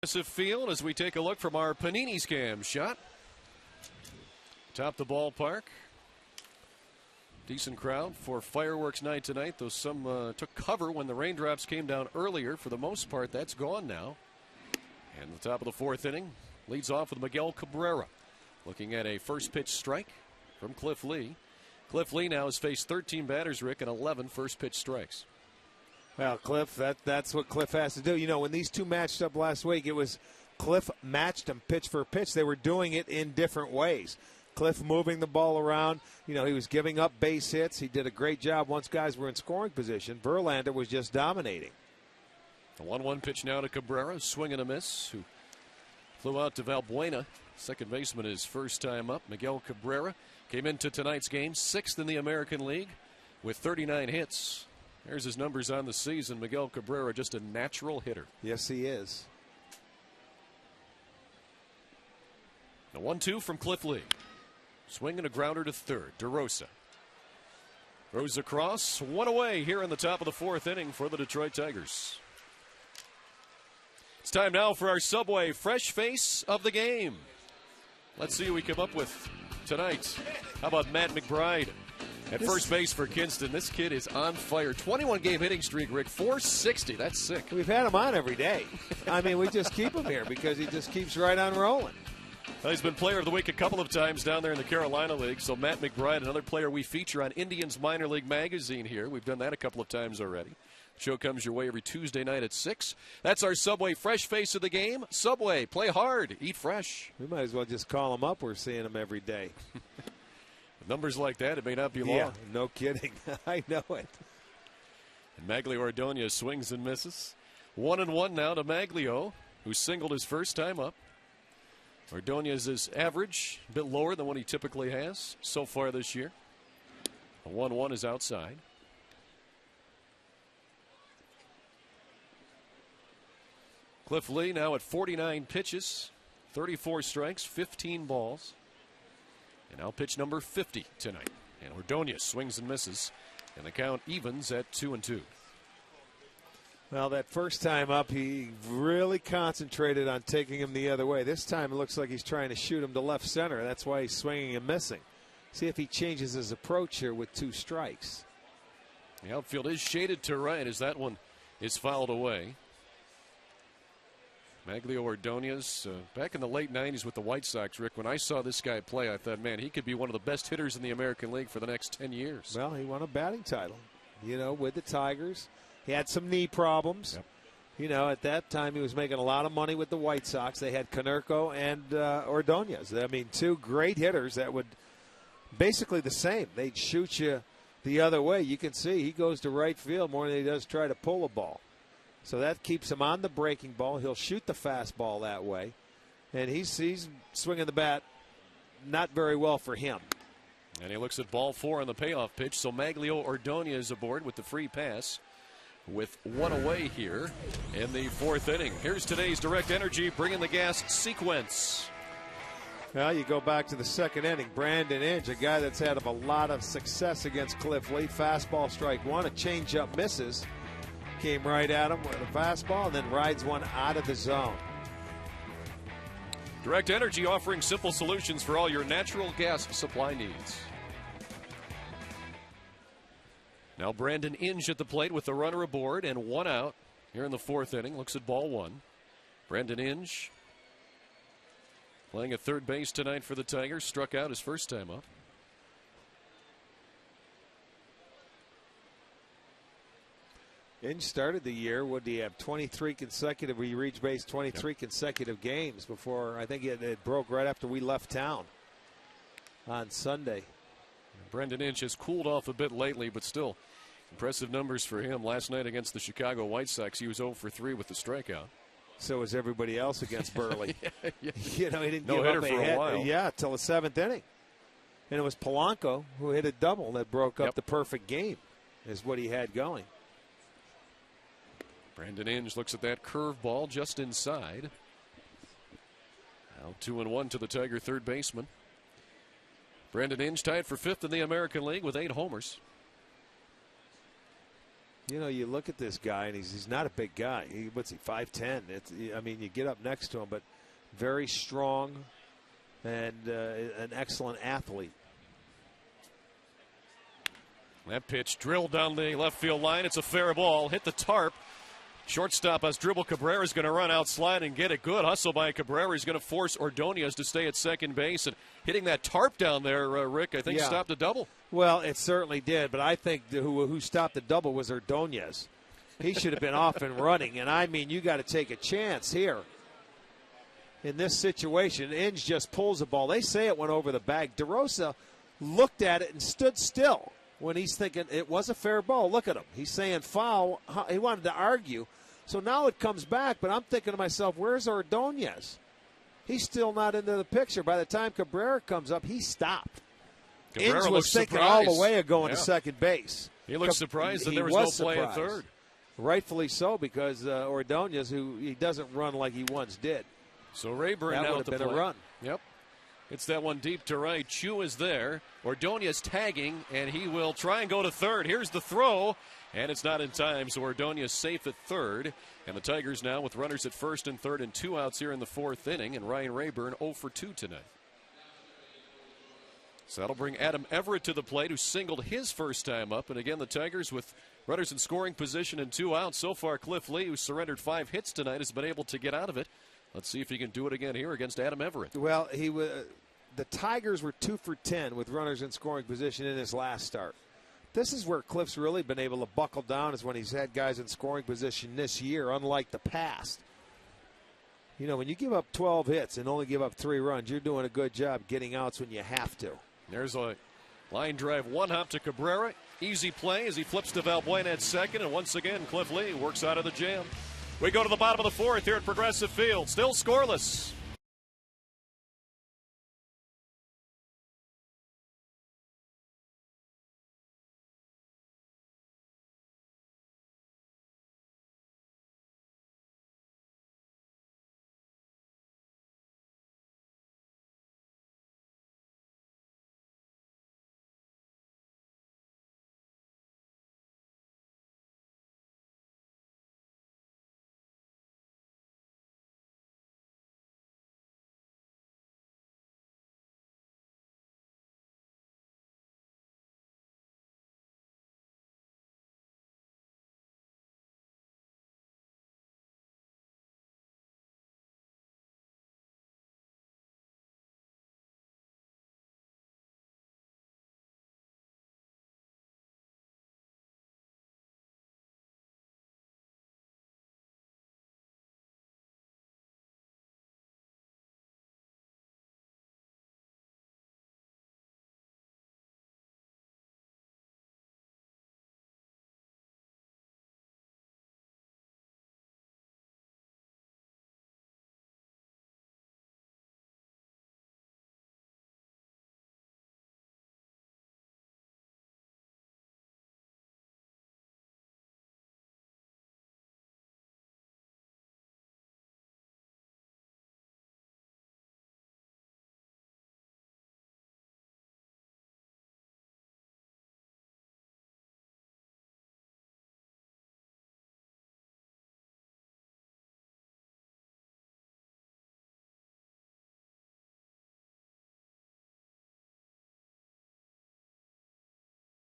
Field as we take a look from our Panini Scam shot. Top the ballpark. Decent crowd for fireworks night tonight, though some took cover when the raindrops came down earlier. For the most part, that's gone now. And the top of the 4th inning leads off with Miguel Cabrera. Looking at a first pitch strike from Cliff Lee. Cliff Lee now has faced 13 batters, Rick, and 11 first pitch strikes. Well, Cliff, that's what Cliff has to do. You know, when these two matched up last week, it was Cliff matched them pitch for pitch. They were doing it in different ways. Cliff moving the ball around. He was giving up base hits. He did a great job once guys were in scoring position. Verlander was just dominating. A 1-1 pitch now to Cabrera. Swing and a miss. Who flew out to Valbuena. Second baseman his first time up. Miguel Cabrera came into tonight's game 6th in the American League with 39 hits. There's his numbers on the season. Miguel Cabrera, just a natural hitter. Yes, he is. The 1-2 from Cliff Lee. Swing and a grounder to third. DeRosa throws across. One away here in the top of the 4th inning for the Detroit Tigers. It's time now for our Subway Fresh Face of the Game. Let's see who we come up with tonight. How about Matt McBride at first base for Kinston? This kid is on fire. 21-game hitting streak, Rick. 460. That's sick. We've had him on every day. I mean, we just keep him here because he just keeps right on rolling. Well, he's been player of the week a couple of times down there in the Carolina League. So Matt McBride, another player we feature on Indians Minor League Magazine here. We've done that a couple of times already. Show comes your way every Tuesday night at 6. That's our Subway Fresh Face of the Game. Subway, play hard, eat fresh. We might as well just call him up. We're seeing him every day. Numbers like that, it may not be long. Yeah, no kidding. I know it. And Maglio Ordonez swings and misses. 1-1 now to Maglio, who singled his first time up. Ordonez is average, a bit lower than what he typically has so far this year. A 1-1 is outside. Cliff Lee now at 49 pitches, 34 strikes, 15 balls. And now pitch number 50 tonight. And Ordonez swings and misses. And the count evens at 2-2. Well, that first time up, he really concentrated on taking him the other way. This time it looks like he's trying to shoot him to left center. That's why he's swinging and missing. See if he changes his approach here with 2 strikes. The outfield is shaded to right as that one is fouled away. Maglio Ordonez, back in the late 90s with the White Sox, Rick, when I saw this guy play, I thought, man, he could be one of the best hitters in the American League for the next 10 years. Well, he won a batting title, with the Tigers. He had some knee problems. Yep. At that time he was making a lot of money with the White Sox. They had Konerko and Ordonez. I mean, 2 great hitters that would basically the same. They'd shoot you the other way. You can see he goes to right field more than he does try to pull a ball. So that keeps him on the breaking ball. He'll shoot the fastball that way. And he's swinging the bat not very well for him. And he looks at ball 4 on the payoff pitch. So Maglio Ordonez aboard with the free pass with 1 away here in the 4th inning. Here's today's Direct Energy bringing the gas sequence. Well, you go back to the 2nd inning. Brandon Inge, a guy that's had a lot of success against Cliff Lee. Fastball strike 1, a changeup misses. Came right at him with a fastball and then rides one out of the zone. Direct Energy offering simple solutions for all your natural gas supply needs. Now Brandon Inge at the plate with the runner aboard and 1 out here in the 4th inning. Looks at ball 1. Brandon Inge playing at third base tonight for the Tigers. Struck out his first time up. Inge started the year, would he have 23 consecutive, he reached base 23 consecutive games before, I think it broke right after we left town on Sunday. Brandon Inge has cooled off a bit lately, but still impressive numbers for him. Last night against the Chicago White Sox, he was 0 for 3 with the strikeout. So was everybody else against Burley. Yeah. He didn't no give hitter up for a while. Yeah, till the 7th inning. And it was Polanco who hit a double that broke up the perfect game, is what he had going. Brandon Inge looks at that curveball just inside. Now 2-1 to the Tiger third baseman. Brandon Inge tied for 5th in the American League with 8 homers. You look at this guy, and he's not a big guy. What's he, 5'10"? You get up next to him, but very strong and an excellent athlete. That pitch drilled down the left field line. It's a fair ball. Hit the tarp. Shortstop Asdrubal Cabrera is going to run out, slide, and get it. Good hustle by Cabrera. He's going to force Ordonez to stay at second base. And hitting that tarp down there, Rick, I think stopped a double. Well, it certainly did, but I think who stopped the double was Ordonez. He should have been off and running. And, you got to take a chance here. in this situation. Inge just pulls the ball. They say it went over the bag. DeRosa looked at it and stood still when he's thinking it was a fair ball. Look at him. He's saying foul. He wanted to argue. So now it comes back, but I'm thinking to myself, where's Ordonez? He's still not into the picture. By the time Cabrera comes up, he stopped. Inge was thinking all the way of going to second base. He looked surprised that there was no play at third. Rightfully so, because Ordonez, who he doesn't run like he once did. So Rayburn that now would at the have been plate. a run. Yep. It's that one deep to right. Chu is there. Ordonez tagging, and he will try and go to third. Here's the throw, and it's not in time, so Ordonez safe at third. And the Tigers now with runners at first and third and 2 outs here in the 4th inning, and Ryan Rayburn 0 for 2 tonight. So that'll bring Adam Everett to the plate, who singled his first time up. And again, the Tigers with runners in scoring position and 2 outs. So far, Cliff Lee, who surrendered 5 hits tonight, has been able to get out of it. Let's see if he can do it again here against Adam Everett. Well, the Tigers were 2 for 10 with runners in scoring position in his last start. This is where Cliff's really been able to buckle down, is when he's had guys in scoring position this year, unlike the past. You know, when you give up 12 hits and only give up 3 runs, you're doing a good job getting outs when you have to. There's a line drive, 1 hop to Cabrera. Easy play as he flips to Valbuena at second. And once again, Cliff Lee works out of the jam. We go to the bottom of the 4th here at Progressive Field. Still scoreless.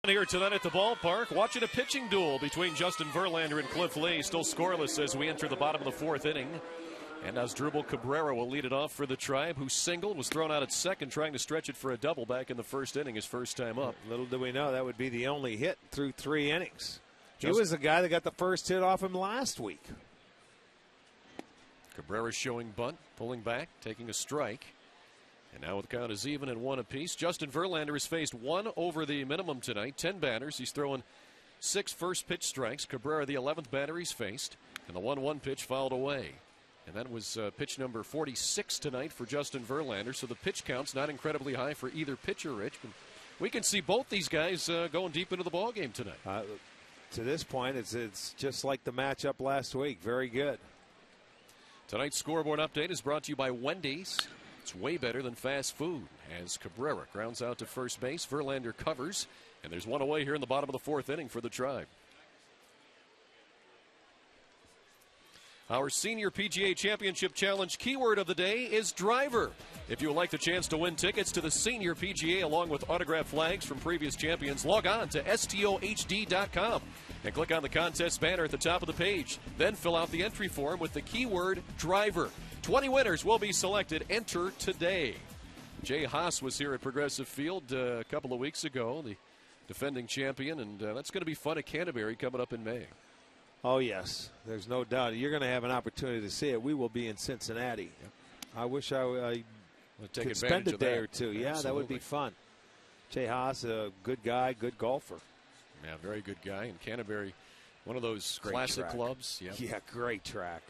Here tonight at the ballpark, watching a pitching duel between Justin Verlander and Cliff Lee. Still scoreless as we enter the bottom of the 4th inning. And Asdrubal Cabrera will lead it off for the Tribe, who singled, was thrown out at second, trying to stretch it for a double back in the 1st inning, his first time up. Little do we know that would be the only hit through 3 innings. He was the guy that got the first hit off him last week. Cabrera showing bunt, pulling back, taking a strike. And now the count is even at 1 apiece. Justin Verlander has faced 1 over the minimum tonight. 10 batters. He's throwing 6 first pitch strikes. Cabrera, the 11th batter he's faced. And the 1-1 pitch fouled away. And that was pitch number 46 tonight for Justin Verlander. So the pitch count's not incredibly high for either pitcher, Rich. But we can see both these guys going deep into the ballgame tonight. To this point, it's just like the matchup last week. Very good. Tonight's scoreboard update is brought to you by Wendy's. It's way better than fast food. As Cabrera grounds out to first base, Verlander covers, and there's 1 away here in the bottom of the 4th inning for the Tribe. Our Senior PGA Championship Challenge keyword of the day is driver. If you would like the chance to win tickets to the Senior PGA along with autographed flags from previous champions, log on to stohd.com and click on the contest banner at the top of the page. Then fill out the entry form with the keyword driver. 20 winners will be selected. Enter today. Jay Haas was here at Progressive Field a couple of weeks ago, the defending champion, and that's going to be fun at Canterbury coming up in May. Oh, yes. There's no doubt. You're going to have an opportunity to see it. We will be in Cincinnati. Yep. I wish I take could spend a of day that. or two. Yeah, Absolutely. that would be fun. Jay Haas, a good guy, good golfer. Yeah, very good guy. And Canterbury, one of those Great classic track. clubs. Yep. Yeah, great track.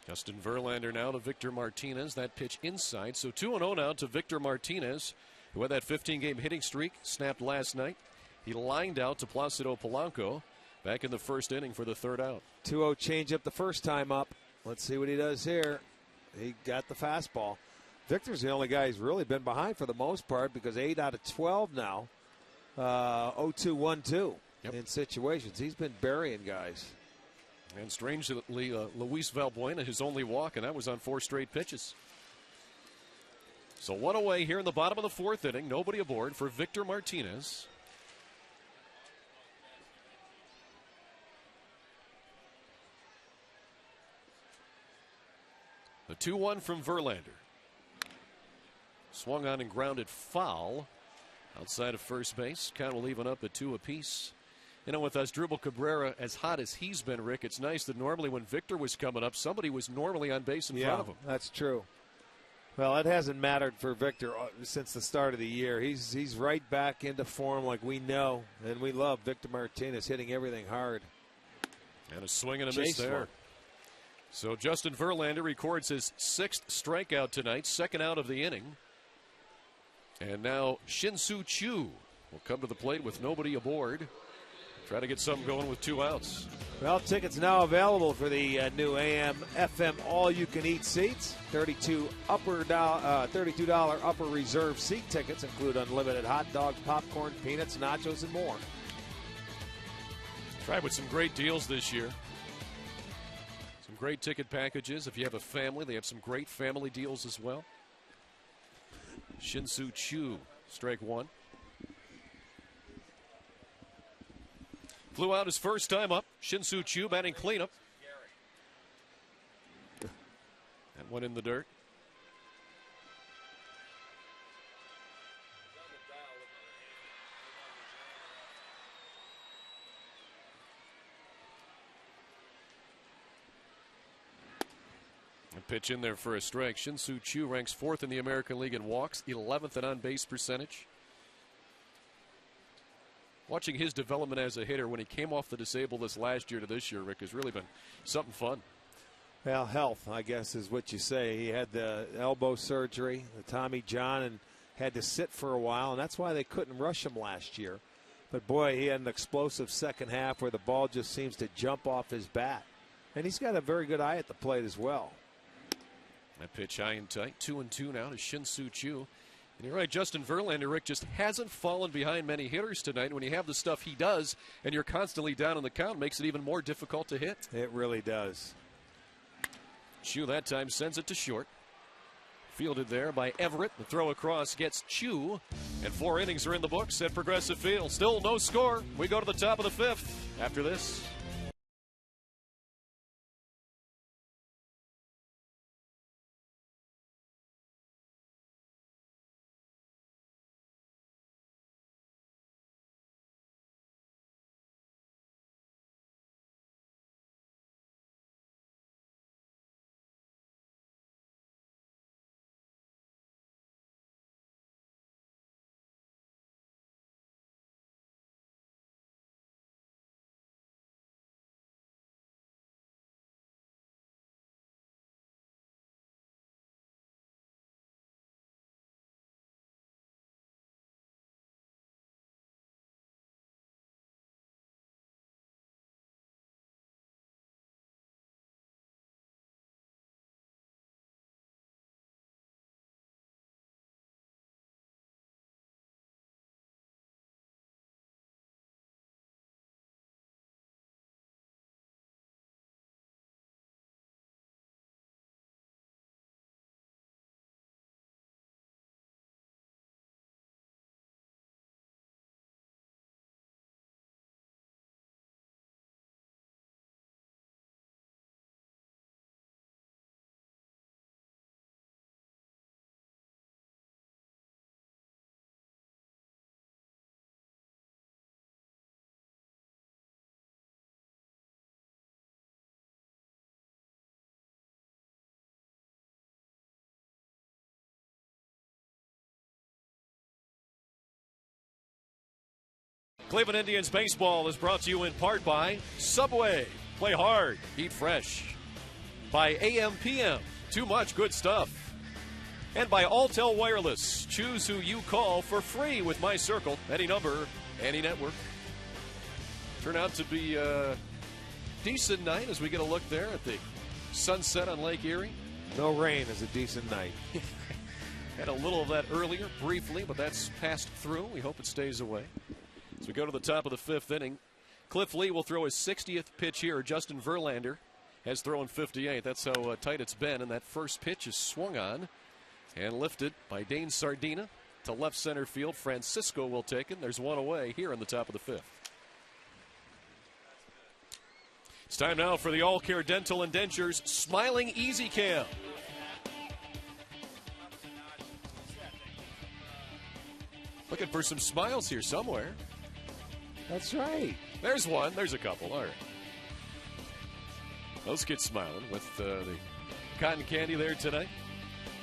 Justin Verlander now to Victor Martinez. That pitch inside. So 2-0 now to Victor Martinez, who had that 15-game hitting streak snapped last night. He lined out to Placido Polanco back in the first inning for the third out. 2-0 changeup the first time up. Let's see what he does here. He got the fastball. Victor's the only guy who's really been behind for the most part because 8 out of 12 now. 0-2-1-2 in situations. He's been burying guys. And strangely, Luis Valbuena, his only walk, and that was on 4 straight pitches. So 1 away here in the bottom of the 4th inning. Nobody aboard for Victor Martinez. The 2-1 from Verlander. Swung on and grounded foul outside of first base. Count will even up at 2 apiece. You know, with Asdrubal Cabrera as hot as he's been, Rick, it's nice that normally when Victor was coming up, somebody was normally on base in front of him. That's true. Well, it hasn't mattered for Victor since the start of the year. He's right back into form like we know, and we love Victor Martinez hitting everything hard. And a swing and a miss there. So Justin Verlander records his 6th strikeout tonight, 2nd out of the inning. And now Shin-Soo Choo will come to the plate with nobody aboard. Try to get something going with 2 outs. Well, tickets now available for the new AM/FM all-you-can-eat seats. $32 upper reserve seat tickets include unlimited hot dogs, popcorn, peanuts, nachos, and more. Tried with some great deals this year. Some great ticket packages. If you have a family, they have some great family deals as well. Shin-Soo Choo, strike 1. Flew out his first time up. Shin-Soo Choo batting cleanup. That one in the dirt. A pitch in there for a strike. Shin-Soo Choo ranks 4th in the American League in walks, 11th in on-base percentage. Watching his development as a hitter when he came off the disabled list last year to this year, Rick, has really been something fun. Well, health, I guess, is what you say. He had the elbow surgery, the Tommy John, and had to sit for a while, and that's why they couldn't rush him last year. But, boy, he had an explosive second half where the ball just seems to jump off his bat. And he's got a very good eye at the plate as well. That pitch high and tight. 2-2 now to Shin-Soo Choo. And you're right, Justin Verlander, Rick, just hasn't fallen behind many hitters tonight. When you have the stuff he does and you're constantly down on the count, it makes it even more difficult to hit. It really does. Choo that time sends it to short. Fielded there by Everett. The throw across gets Choo. And 4 innings are in the books at Progressive Field. Still no score. We go to the top of the 5th after this. Cleveland Indians baseball is brought to you in part by Subway. Play hard, eat fresh. By AM/PM. Too much good stuff. And by Alltel Wireless. Choose who you call for free with My Circle. Any number, any network. Turned out to be a decent night as we get a look there at the sunset on Lake Erie. No rain is a decent night. Had a little of that earlier, briefly, but that's passed through. We hope it stays away. As we go to the top of the fifth inning, Cliff Lee will throw his 60th pitch here. Justin Verlander has thrown 58. That's how tight it's been. And that first pitch is swung on and lifted by Dane Sardina to left center field. Francisco will take it. There's one away here in the top of the fifth. It's time now for the All Care Dental Indentures Smiling Easy Cam. Looking for some smiles here somewhere. That's right. There's one. There's a couple. All right. Those kids smiling with the cotton candy there tonight.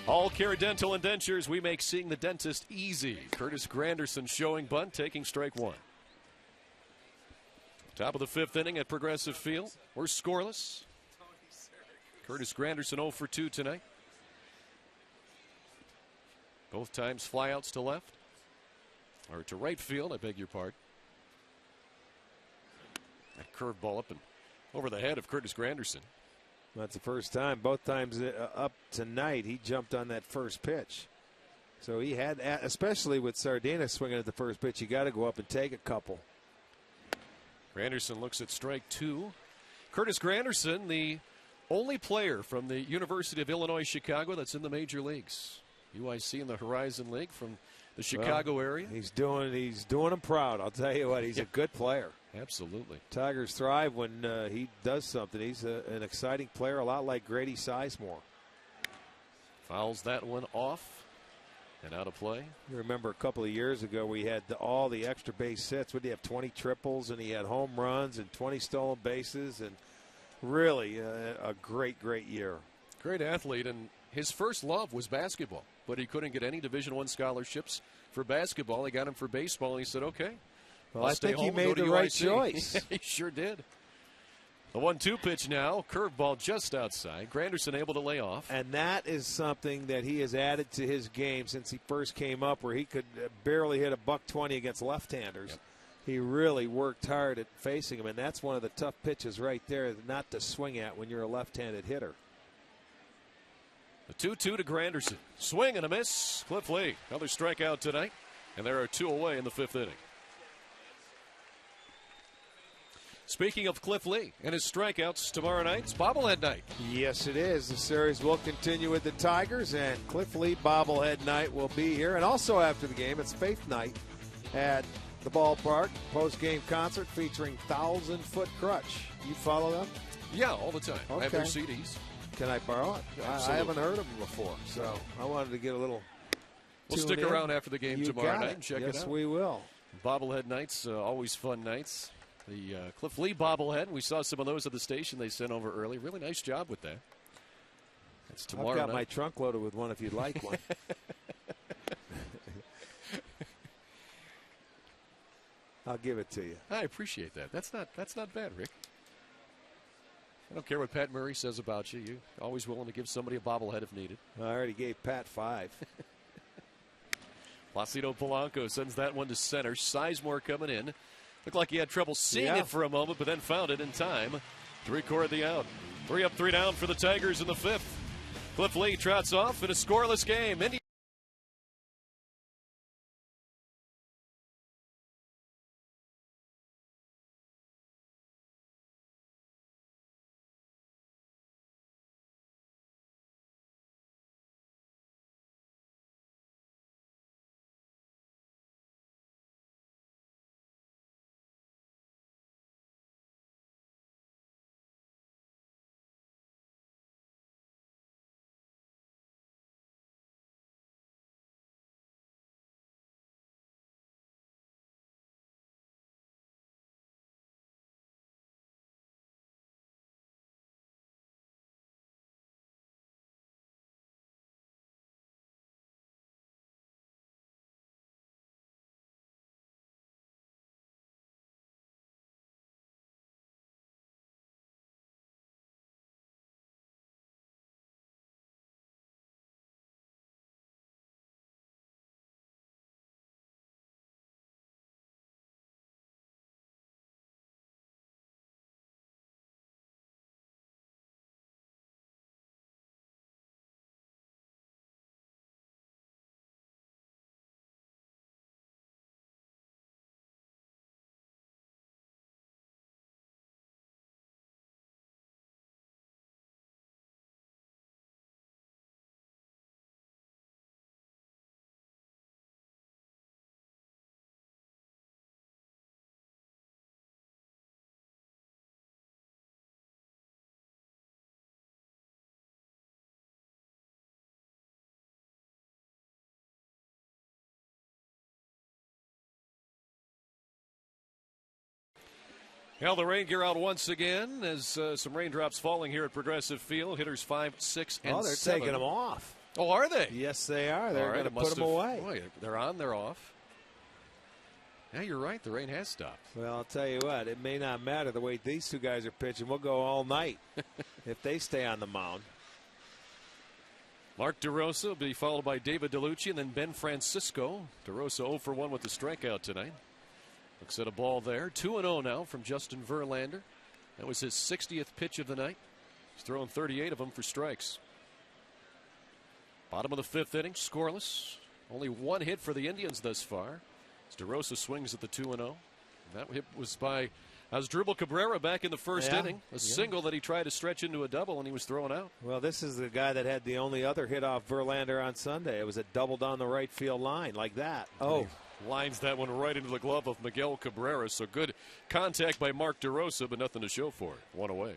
All Care Dental Indentures. We make seeing the dentist easy. Curtis Granderson showing bunt, taking strike one. Top of the fifth inning at Progressive Field. We're scoreless. Curtis Granderson 0 for 2 tonight. Both times flyouts to left. Or to right field, I beg your pardon. That curveball up and over the head of Curtis Granderson. That's the first time. Both times up tonight, he jumped on that first pitch. So he had, especially with Sardina swinging at the first pitch, you got to go up and take a couple. Granderson looks at strike two. Curtis Granderson, the only player from the University of Illinois Chicago that's in the major leagues. UIC in the Horizon League from the Chicago area. He's doing him proud. I'll tell you what, he's a good player. Absolutely. Tigers thrive when he does something. He's an exciting player, a lot like Grady Sizemore. Fouls that one off and out of play. You remember a couple of years ago we had all the extra base hits. Would he have 20 triples, and he had home runs and 20 stolen bases, and really a great year. Great athlete, and his first love was basketball, but he couldn't get any Division I scholarships for basketball. He got him for baseball, and he said, okay. Well, I think he made the right choice. He sure did. The 1-2 pitch now, curveball just outside. Granderson able to lay off. And that is something that he has added to his game since he first came up, where he could barely hit a $120 against left-handers. Yep. He really worked hard at facing him, and that's one of the tough pitches right there not to swing at when you're a left-handed hitter. The 2-2 to Granderson. Swing and a miss. Cliff Lee, another strikeout tonight, and there are two away in the fifth inning. Speaking of Cliff Lee and his strikeouts, tomorrow night's bobblehead night. Yes, it is. The series will continue with the Tigers, and Cliff Lee bobblehead night will be here. And also after the game, it's Faith Night at the ballpark. Post-game concert featuring 1,000-Foot Crutch. You follow them? Yeah, all the time. Okay. I have their CDs. Can I borrow it? I haven't heard of them before, so I wanted to get a little. We'll stick around after the game tomorrow night and check it out. Yes, we will. Bobblehead nights, always fun nights. The Cliff Lee bobblehead, we saw some of those at the station they sent over early. Really nice job with that. That's tomorrow night. I've got my trunk loaded with one if you'd like one. I'll give it to you. I appreciate that. That's not bad, Rick. I don't care what Pat Murray says about you. You're always willing to give somebody a bobblehead if needed. I already gave Pat 5. Placido Polanco sends that one to center. Sizemore coming in. Looked like he had trouble seeing it for a moment, but then found it in time to record the out. 3 up, 3 down for the Tigers in the fifth. Cliff Lee trots off in a scoreless game. Well, the rain gear out once again as some raindrops falling here at Progressive Field. Hitters 5, 6, and 7. Oh, they're taking them off. Oh, are they? Yes, they are. They're going to put them away. Boy, they're on, they're off. Yeah, you're right. The rain has stopped. Well, I'll tell you what. It may not matter the way these two guys are pitching. We'll go all night if they stay on the mound. Mark DeRosa will be followed by David DeLucci and then Ben Francisco. DeRosa 0 for 1 with the strikeout tonight. Looks at a ball there. 2-0 now from Justin Verlander. That was his 60th pitch of the night. He's thrown 38 of them for strikes. Bottom of the 5th inning, scoreless. Only one hit for the Indians thus far. As DeRosa swings at the 2-0. That hit was by Asdrubal Cabrera back in the first inning. A single that he tried to stretch into a double, and he was thrown out. Well, this is the guy that had the only other hit off Verlander on Sunday. It was a double down the right field line like that. Oh. Lines that one right into the glove of Miguel Cabrera. So good contact by Mark DeRosa, but nothing to show for it. One away.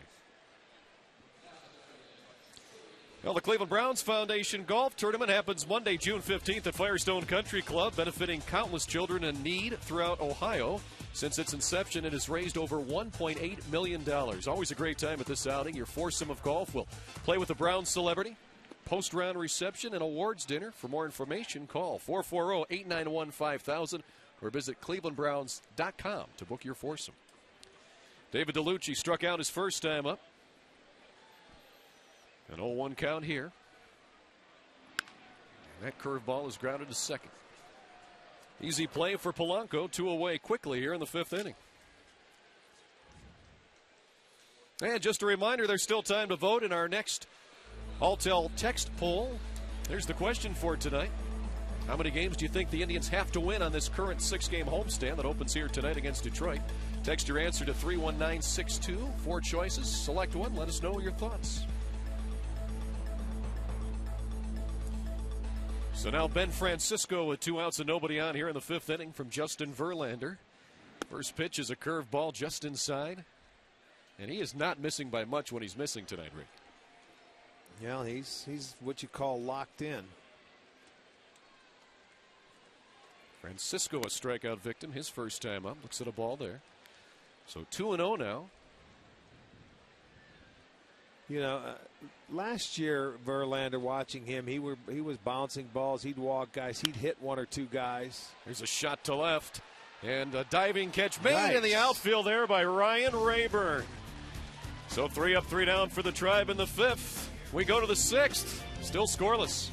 Well, the Cleveland Browns Foundation Golf Tournament happens Monday, June 15th at Firestone Country Club, benefiting countless children in need throughout Ohio. Since its inception, it has raised over $1.8 million. Always a great time at this outing. Your foursome of golf will play with the Browns celebrity, post-round reception, and awards dinner. For more information, call 440-891-5000 or visit clevelandbrowns.com to book your foursome. David DeLucci struck out his first time up. An 0-1 count here. And that curveball is grounded to second. Easy play for Polanco. 2 away quickly here in the 5th inning. And just a reminder, there's still time to vote in our next Alltel text poll. There's the question for tonight. How many games do you think the Indians have to win on this current 6-game homestand that opens here tonight against Detroit? Text your answer to 31962. 4 choices. Select one. Let us know your thoughts. So now Ben Francisco with 2 outs and nobody on here in the 5th inning from Justin Verlander. First pitch is a curveball just inside. And he is not missing by much when he's missing tonight, Rick. Yeah, he's what you call locked in. Francisco, a strikeout victim, his first time up. Looks at a ball there. So 2-0 now. You know, last year, Verlander, watching him, he was bouncing balls. He'd walk guys. He'd hit 1 or 2 guys. There's a shot to left. And a diving catch made in the outfield there by Ryan Rayburn. So 3 up, 3 down for the Tribe in the 5th. We go to the 6th. Still scoreless.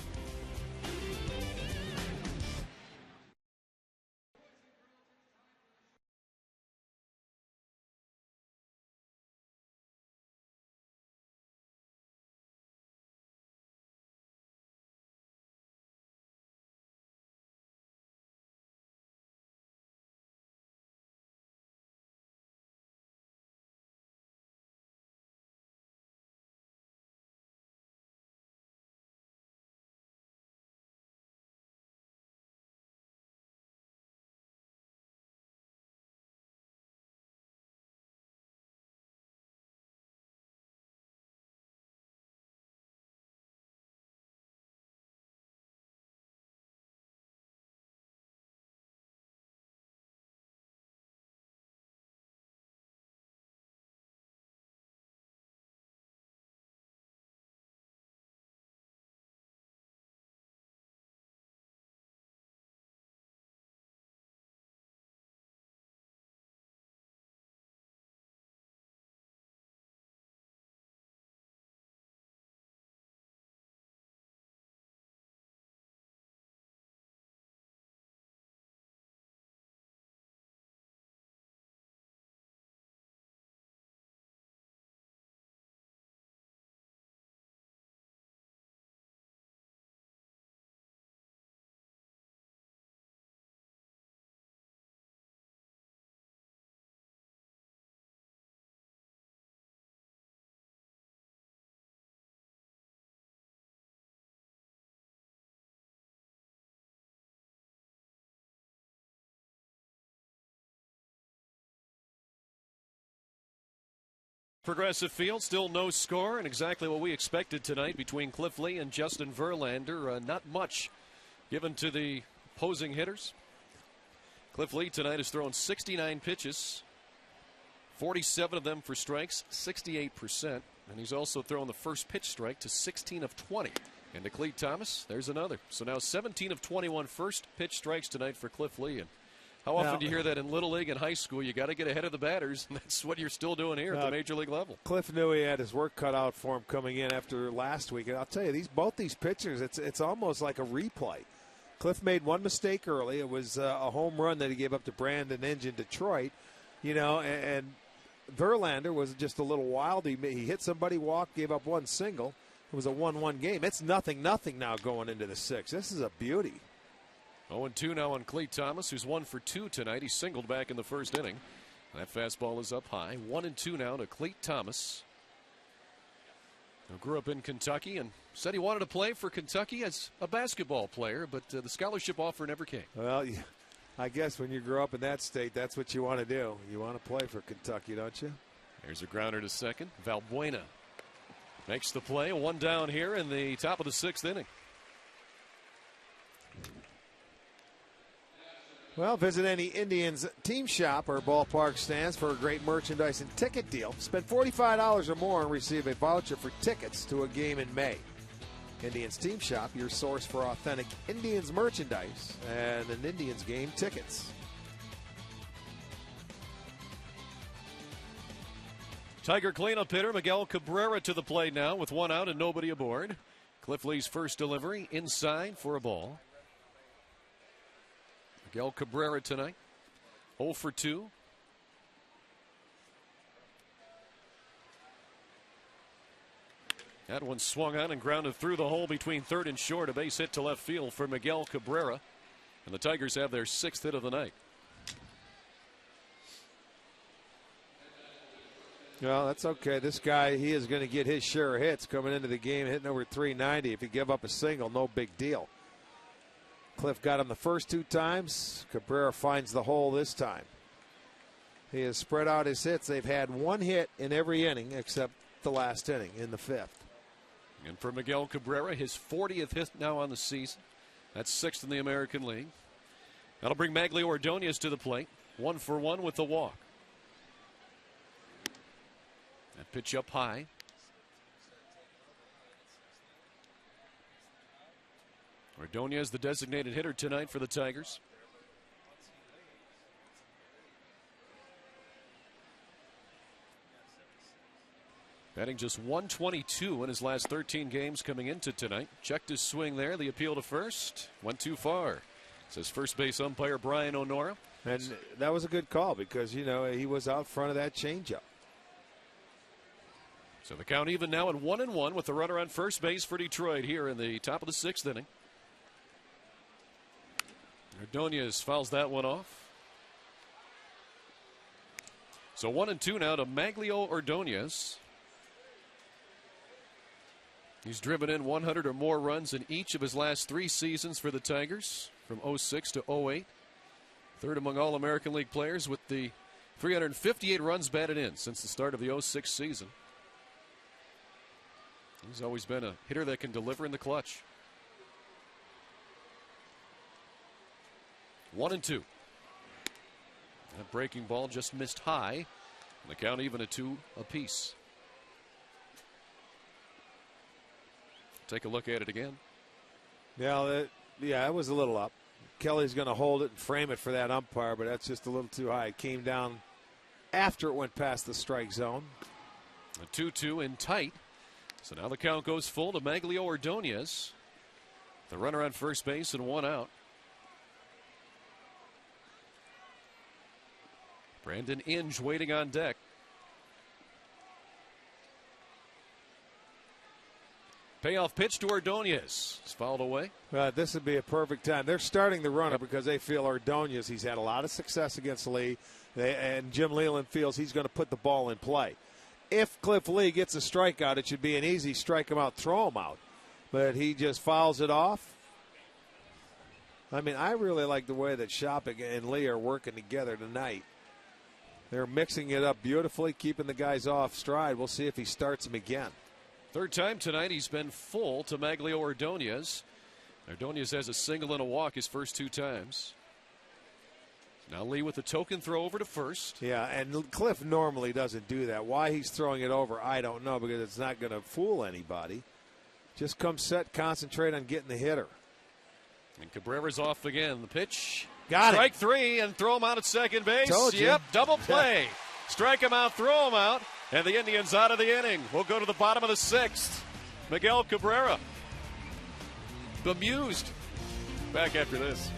Progressive Field, still no score, and exactly what we expected tonight between Cliff Lee and Justin Verlander. Not much given to the opposing hitters. Cliff Lee tonight has thrown 69 pitches, 47 of them for strikes, 68%. And he's also thrown the first pitch strike to 16 of 20. And to Clete Thomas, there's another. So now 17 of 21 first pitch strikes tonight for Cliff Lee. And how often do you hear that in Little League and high school? You got to get ahead of the batters, and that's what you're still doing here at the major league level. Cliff knew he had his work cut out for him coming in after last week. And I'll tell you, both these pitchers, it's almost like a replay. Cliff made one mistake early. It was a home run that he gave up to Brandon Inge in Detroit. You know, and Verlander was just a little wild. He hit somebody, walked, gave up one single. It was a 1-1 game. It's 0-0 now going into the sixth. This is a beauty. 0-2 now on Clete Thomas, who's 1 for 2 tonight. He singled back in the first inning. That fastball is up high. 1-2 now to Clete Thomas, who grew up in Kentucky and said he wanted to play for Kentucky as a basketball player, but the scholarship offer never came. Well, I guess when you grow up in that state, that's what you want to do. You want to play for Kentucky, don't you? There's a grounder to second. Valbuena makes the play. One down here in the top of the sixth inning. Well, visit any Indians team shop or ballpark stands for a great merchandise and ticket deal. Spend $45 or more and receive a voucher for tickets to a game in May. Indians team shop, your source for authentic Indians merchandise and an Indians game tickets. Tiger cleanup hitter Miguel Cabrera to the plate now with one out and nobody aboard. Cliff Lee's first delivery inside for a ball. Miguel Cabrera tonight, 0 for 2. That one swung on and grounded through the hole between third and short. A base hit to left field for Miguel Cabrera. And the Tigers have their 6th hit of the night. Well, that's okay. This guy, he is going to get his share of hits coming into the game, hitting over 390. If he give up a single, no big deal. Cliff got him the first 2 times. Cabrera finds the hole this time. He has spread out his hits. They've had 1 hit in every inning except the last inning in the 5th. And for Miguel Cabrera, his 40th hit now on the season. That's 6th in the American League. That'll bring Maglio Ordonez to the plate. 1 for 1 with the walk. That pitch up high. Ordonez, the designated hitter tonight for the Tigers. Batting just 122 in his last 13 games coming into tonight. Checked his swing there. The appeal to first. Went too far. Says first base umpire Brian O'Nora. And that was a good call because, you know, he was out front of that changeup. So the count even now at 1-1 with the runner on first base for Detroit here in the top of the 6th inning. Ordonez fouls that one off. So 1-2 now to Maglio Ordonez. He's driven in 100 or more runs in each of his last 3 seasons for the Tigers from 06 to 08. Third among all American League players with the 358 runs batted in since the start of the 06 season. He's always been a hitter that can deliver in the clutch. 1-2. That breaking ball just missed high. And the count even at 2 apiece. Take a look at it again. Yeah, it was a little up. Kelly's going to hold it and frame it for that umpire, but that's just a little too high. It came down after it went past the strike zone. A 2-2 in tight. So now the count goes full to Maglio Ordonez. The runner on first base and 1 out. Brandon Inge waiting on deck. Payoff pitch to Ordonez. It's fouled away. This would be a perfect time. They're starting the runner because they feel Ordonez, he's had a lot of success against Lee, and Jim Leyland feels he's going to put the ball in play. If Cliff Lee gets a strikeout, it should be an easy strike him out, throw him out. But he just fouls it off. I mean, I really like the way that Shopping and Lee are working together tonight. They're mixing it up beautifully, keeping the guys off stride. We'll see if he starts them again. Third time tonight he's been full to Maglio Ordonez. Ordonez has a single and a walk his first 2 times. Now Lee with the token throw over to first. Yeah, and Cliff normally doesn't do that. Why he's throwing it over, I don't know, because it's not going to fool anybody. Just come set, concentrate on getting the hitter. And Cabrera's off again. The pitch. Got Strike it. 3 and throw him out at second base. Told you. Yep, double play. Strike him out, throw him out, and the Indians out of the inning. We'll go to the bottom of the 6th. Miguel Cabrera. Bemused. Back after this.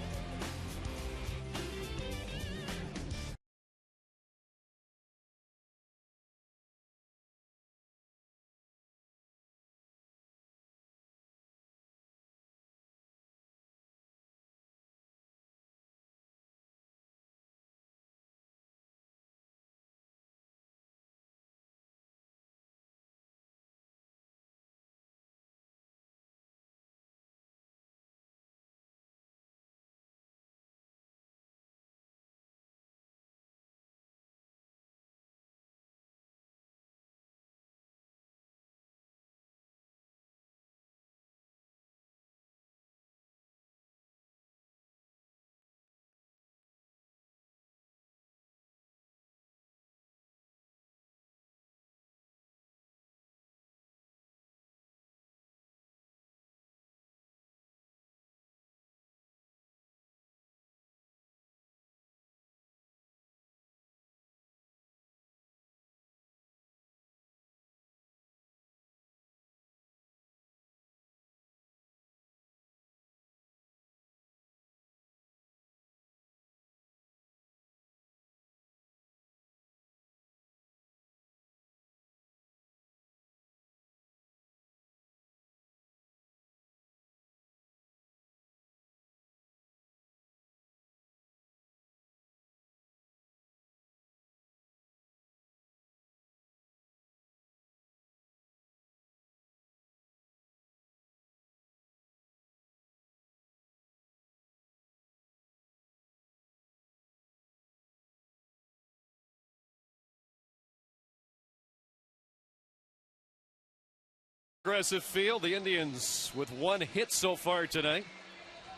Aggressive field. The Indians with 1 hit so far tonight.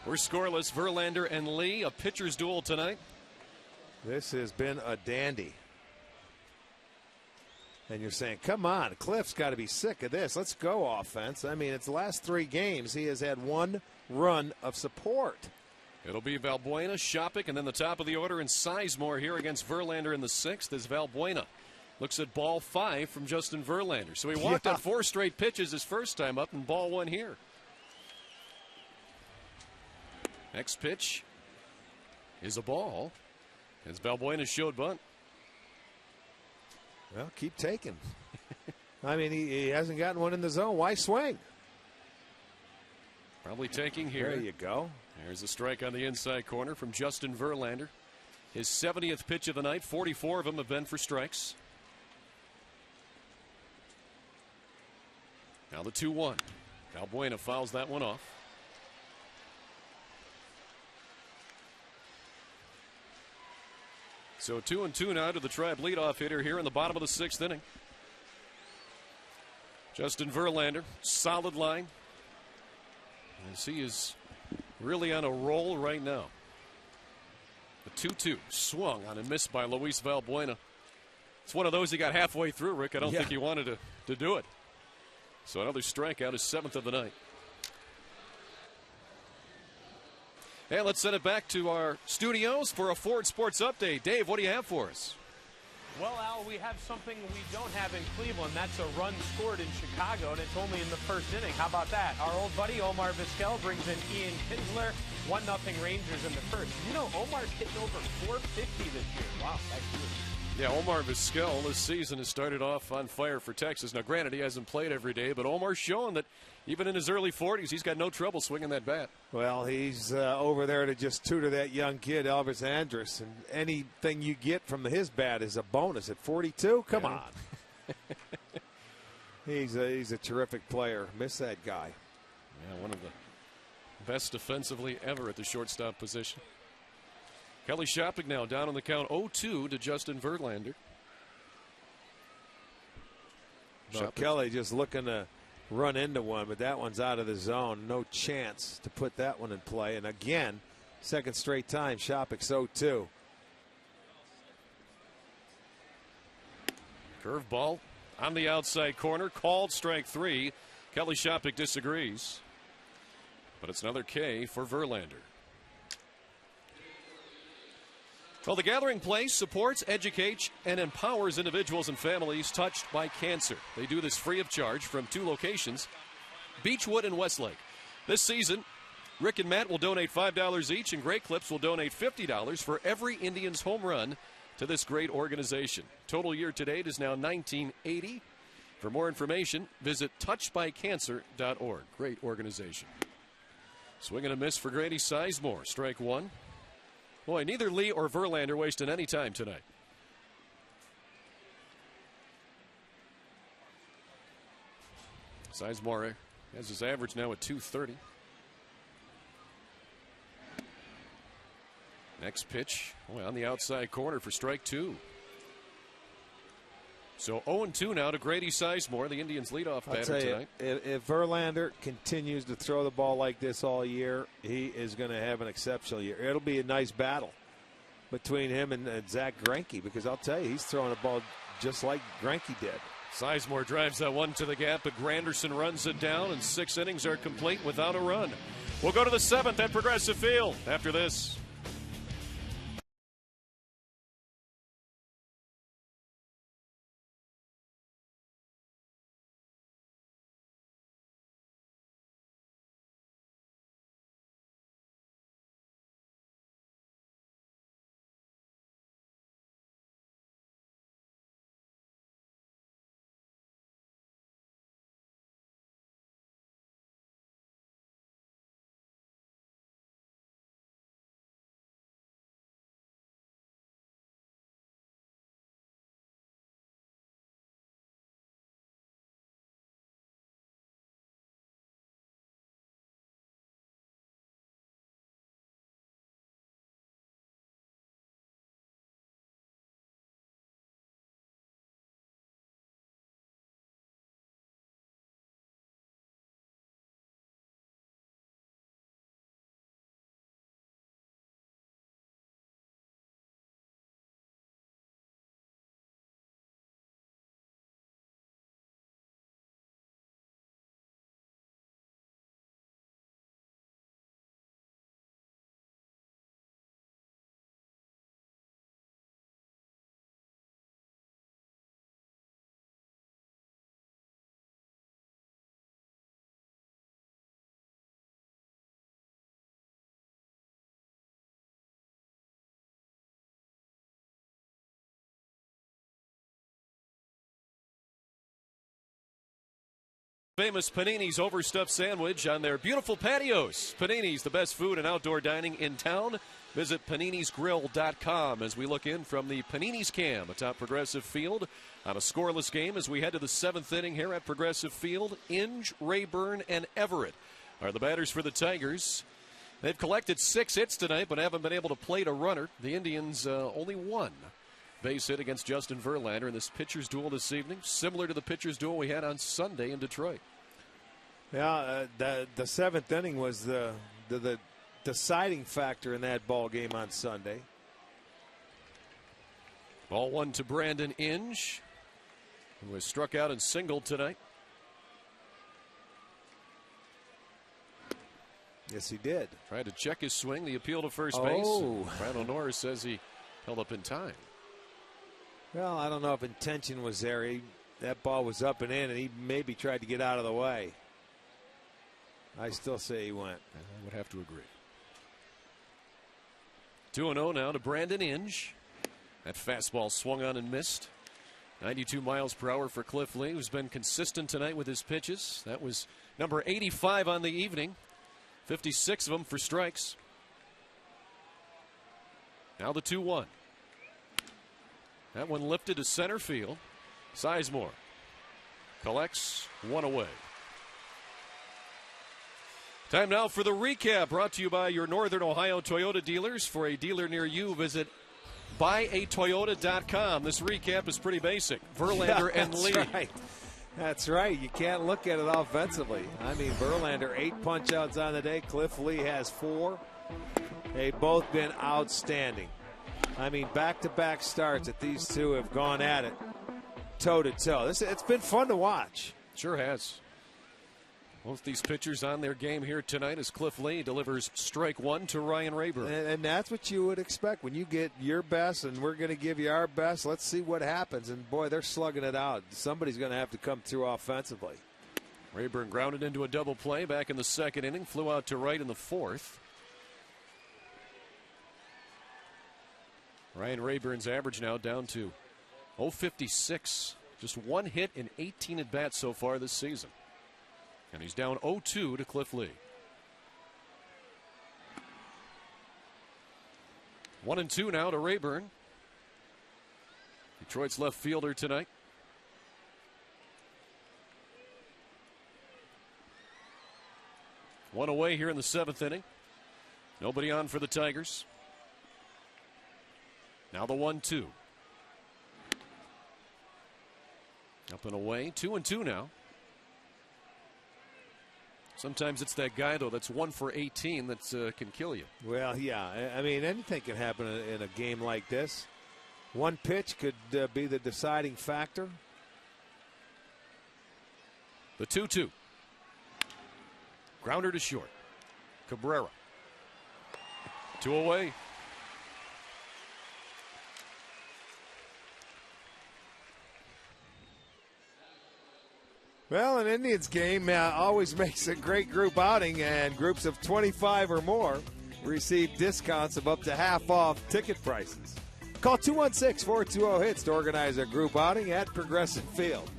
We're scoreless. Verlander and Lee, a pitcher's duel tonight. This has been a dandy. And you're saying, come on, Cliff's got to be sick of this. Let's go offense. I mean, it's the last 3 games. He has had 1 run of support. It'll be Valbuena, Shopik, and then the top of the order in Sizemore here against Verlander in the 6th is Valbuena. Looks at ball 5 from Justin Verlander. So he walked on 4 straight pitches his first time up, and ball 1 here. Next pitch is a ball. As Valbuena showed bunt. Well, keep taking. I mean, he hasn't gotten one in the zone. Why swing? Probably taking here. There you go. There's a strike on the inside corner from Justin Verlander. His 70th pitch of the night. 44 of them have been for strikes. Now the 2-1. Valbuena fouls that one off. So 2-2 now to the Tribe leadoff hitter here in the bottom of the 6th inning. Justin Verlander, solid line. As he is really on a roll right now. The 2-2 swung on and missed by Luis Valbuena. It's one of those he got halfway through, Rick. I don't think he wanted to do it. So another strikeout, his 7th of the night. And let's send it back to our studios for a Ford Sports Update. Dave, what do you have for us? Well, Al, we have something we don't have in Cleveland. That's a run scored in Chicago, and it's only in the 1st inning. How about that? Our old buddy Omar Vizquel brings in Ian Kinsler. 1-0 Rangers in the 1st. You know, Omar's hitting over 450 this year. Wow, that's huge. Yeah, Omar Vizquel this season has started off on fire for Texas. Now, granted, he hasn't played every day, but Omar's shown that even in his early 40s, he's got no trouble swinging that bat. Well, he's over there to just tutor that young kid, Elvis Andrus, and anything you get from his bat is a bonus at 42. Come on. He's a terrific player. Miss that guy. Yeah, one of the best defensively ever at the shortstop position. Kelly Shopik now down on the count 0-2 to Justin Verlander. Well, Kelly just looking to run into one, but that one's out of the zone. No chance to put that one in play. And again, second straight time, Shopik's 0-2. Curveball on the outside corner, called strike 3. Kelly Shopik disagrees, but it's another K for Verlander. Well, the Gathering Place supports, educates, and empowers individuals and families touched by cancer. They do this free of charge from 2 locations, Beechwood and Westlake. This season, Rick and Matt will donate $5 each, and Great Clips will donate $50 for every Indians home run to this great organization. Total year to date is now $19.80. For more information, visit touchedbycancer.org. Great organization. Swing and a miss for Grady Sizemore. Strike 1. Boy, neither Lee or Verlander wasting any time tonight. Sizemore has his average now at .230. Next pitch, on the outside corner for strike 2. So 0-2 now to Grady Sizemore, the Indians' leadoff batter tonight. If Verlander continues to throw the ball like this all year, he is going to have an exceptional year. It'll be a nice battle between him and Zach Greinke, because I'll tell you, he's throwing a ball just like Greinke did. Sizemore drives that one to the gap, but Granderson runs it down, and 6 innings are complete without a run. We'll go to the 7th at Progressive Field after this. Famous Panini's overstuffed sandwich on their beautiful patios. Panini's, the best food and outdoor dining in town. Visit paninisgrill.com as we look in from the Panini's Cam atop Progressive Field on a scoreless game as we head to the 7th inning here at Progressive Field. Inge, Rayburn, and Everett are the batters for the Tigers. They've collected 6 hits tonight but haven't been able to plate a runner. The Indians only 1 base hit against Justin Verlander in this pitcher's duel this evening, similar to the pitcher's duel we had on Sunday in Detroit. Yeah, the 7th inning was the deciding factor in that ball game on Sunday. Ball 1 to Brandon Inge, who was struck out and singled tonight. Yes, he did. Tried to check his swing, the appeal to first base. Randall Norris says he held up in time. Well, I don't know if intention was there. That ball was up and in, and he maybe tried to get out of the way. I still say he went. I would have to agree. 2-0 now to Brandon Inge. That fastball swung on and missed. 92 miles per hour for Cliff Lee, who's been consistent tonight with his pitches. That was number 85 on the evening. 56 of them for strikes. Now the 2-1. That one lifted to center field. Sizemore collects one away. Time now for the recap, brought to you by your Northern Ohio Toyota dealers. For a dealer near you, visit buyatoyota.com. This recap is pretty basic. Verlander and Lee. Right. That's right. You can't look at it offensively. I mean, Verlander, 8 punch-outs on the day. Cliff Lee has 4. They've both been outstanding. I mean, back-to-back starts that these two have gone at it. toe-to-toe. It's been fun to watch. Sure has. Both these pitchers on their game here tonight as Cliff Lee delivers strike one to Ryan Rayburn. And that's what you would expect when you get your best, and we're going to give you our best. Let's see what happens. And, boy, they're slugging it out. Somebody's going to have to come through offensively. Rayburn grounded into a double play back in the second inning, flew out to right in the fourth. Ryan Rayburn's average now down to .056. Just one hit in 18 at-bats so far this season. And he's down 0-2 to Cliff Lee. 1-2 now to Rayburn. Detroit's left fielder tonight. One away here in the seventh inning. Nobody on for the Tigers. Now the 1-2. Up and away. 2-2 now. Sometimes it's that guy, though, that's 1 for 18 that can kill you. Well, yeah. I mean, anything can happen in a game like this. One pitch could be the deciding factor. The 2-2. Grounder to short. Cabrera. 2 away. Well, an Indians game always makes a great group outing, and groups of 25 or more receive discounts of up to half off ticket prices. Call 216-420-HITS to organize a group outing at Progressive Field.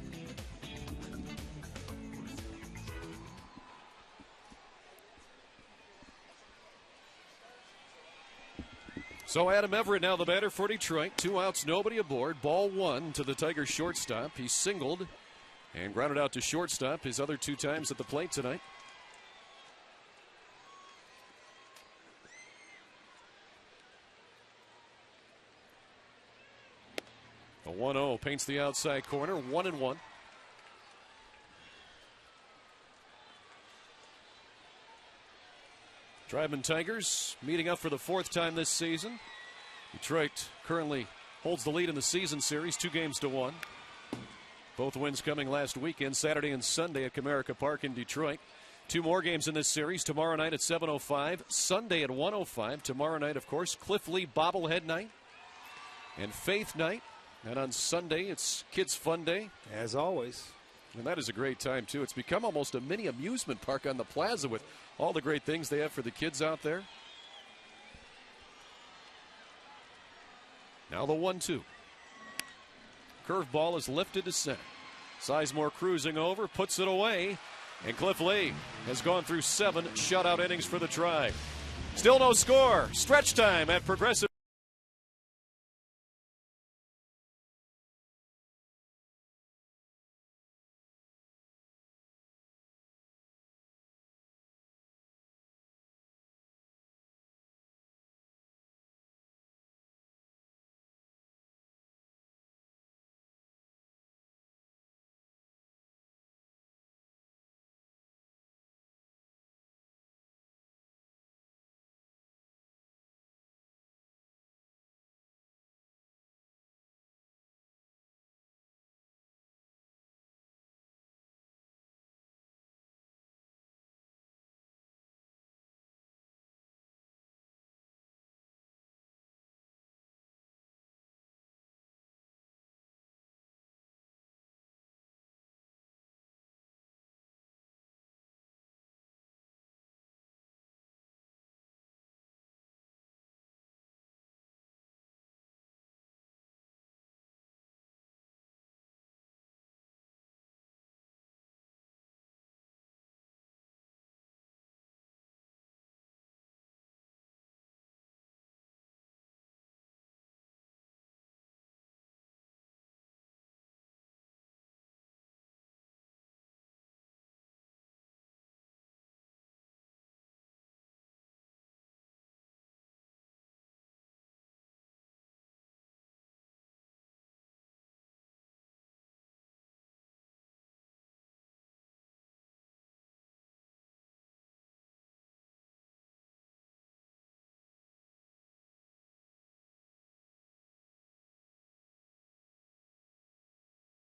So Adam Everett now the batter for Detroit. 2 outs, nobody aboard. Ball 1 to the Tigers shortstop. He singled and grounded out to shortstop his other 2 times at the plate tonight. The 1-0 paints the outside corner. 1-1. Tribeman Tigers meeting up for the 4th time this season. Detroit currently holds the lead in the season series, 2-1. Both wins coming last weekend, Saturday and Sunday at Comerica Park in Detroit. 2 more games in this series, tomorrow night at 7:05, Sunday at 1:05. Tomorrow night, of course, Cliff Lee bobblehead night and Faith night. And on Sunday, it's Kids Fun Day. As always. And that is a great time, too. It's become almost a mini amusement park on the plaza with all the great things they have for the kids out there. Now the 1-2. Curveball is lifted to center. Sizemore cruising over, puts it away. And Cliff Lee has gone through 7 shutout innings for the Tribe. Still no score. Stretch time at Progressive.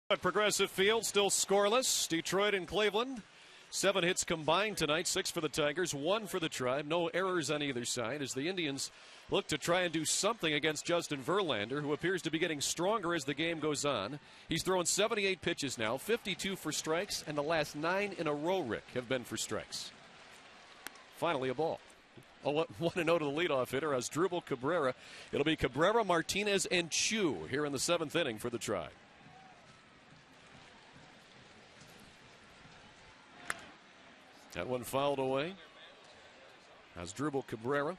At Progressive Field, still scoreless. Detroit and Cleveland. 7 hits combined tonight, 6 for the Tigers, 1 for the Tribe. No errors on either side as the Indians look to try and do something against Justin Verlander, who appears to be getting stronger as the game goes on. He's thrown 78 pitches now, 52 for strikes, and the last 9 in a row, Rick, have been for strikes. Finally a ball. 1-0 to the leadoff hitter, Asdrubal Cabrera. It'll be Cabrera, Martinez, and Chu here in the 7th inning for the Tribe. That one fouled away. Asdrubal Cabrera.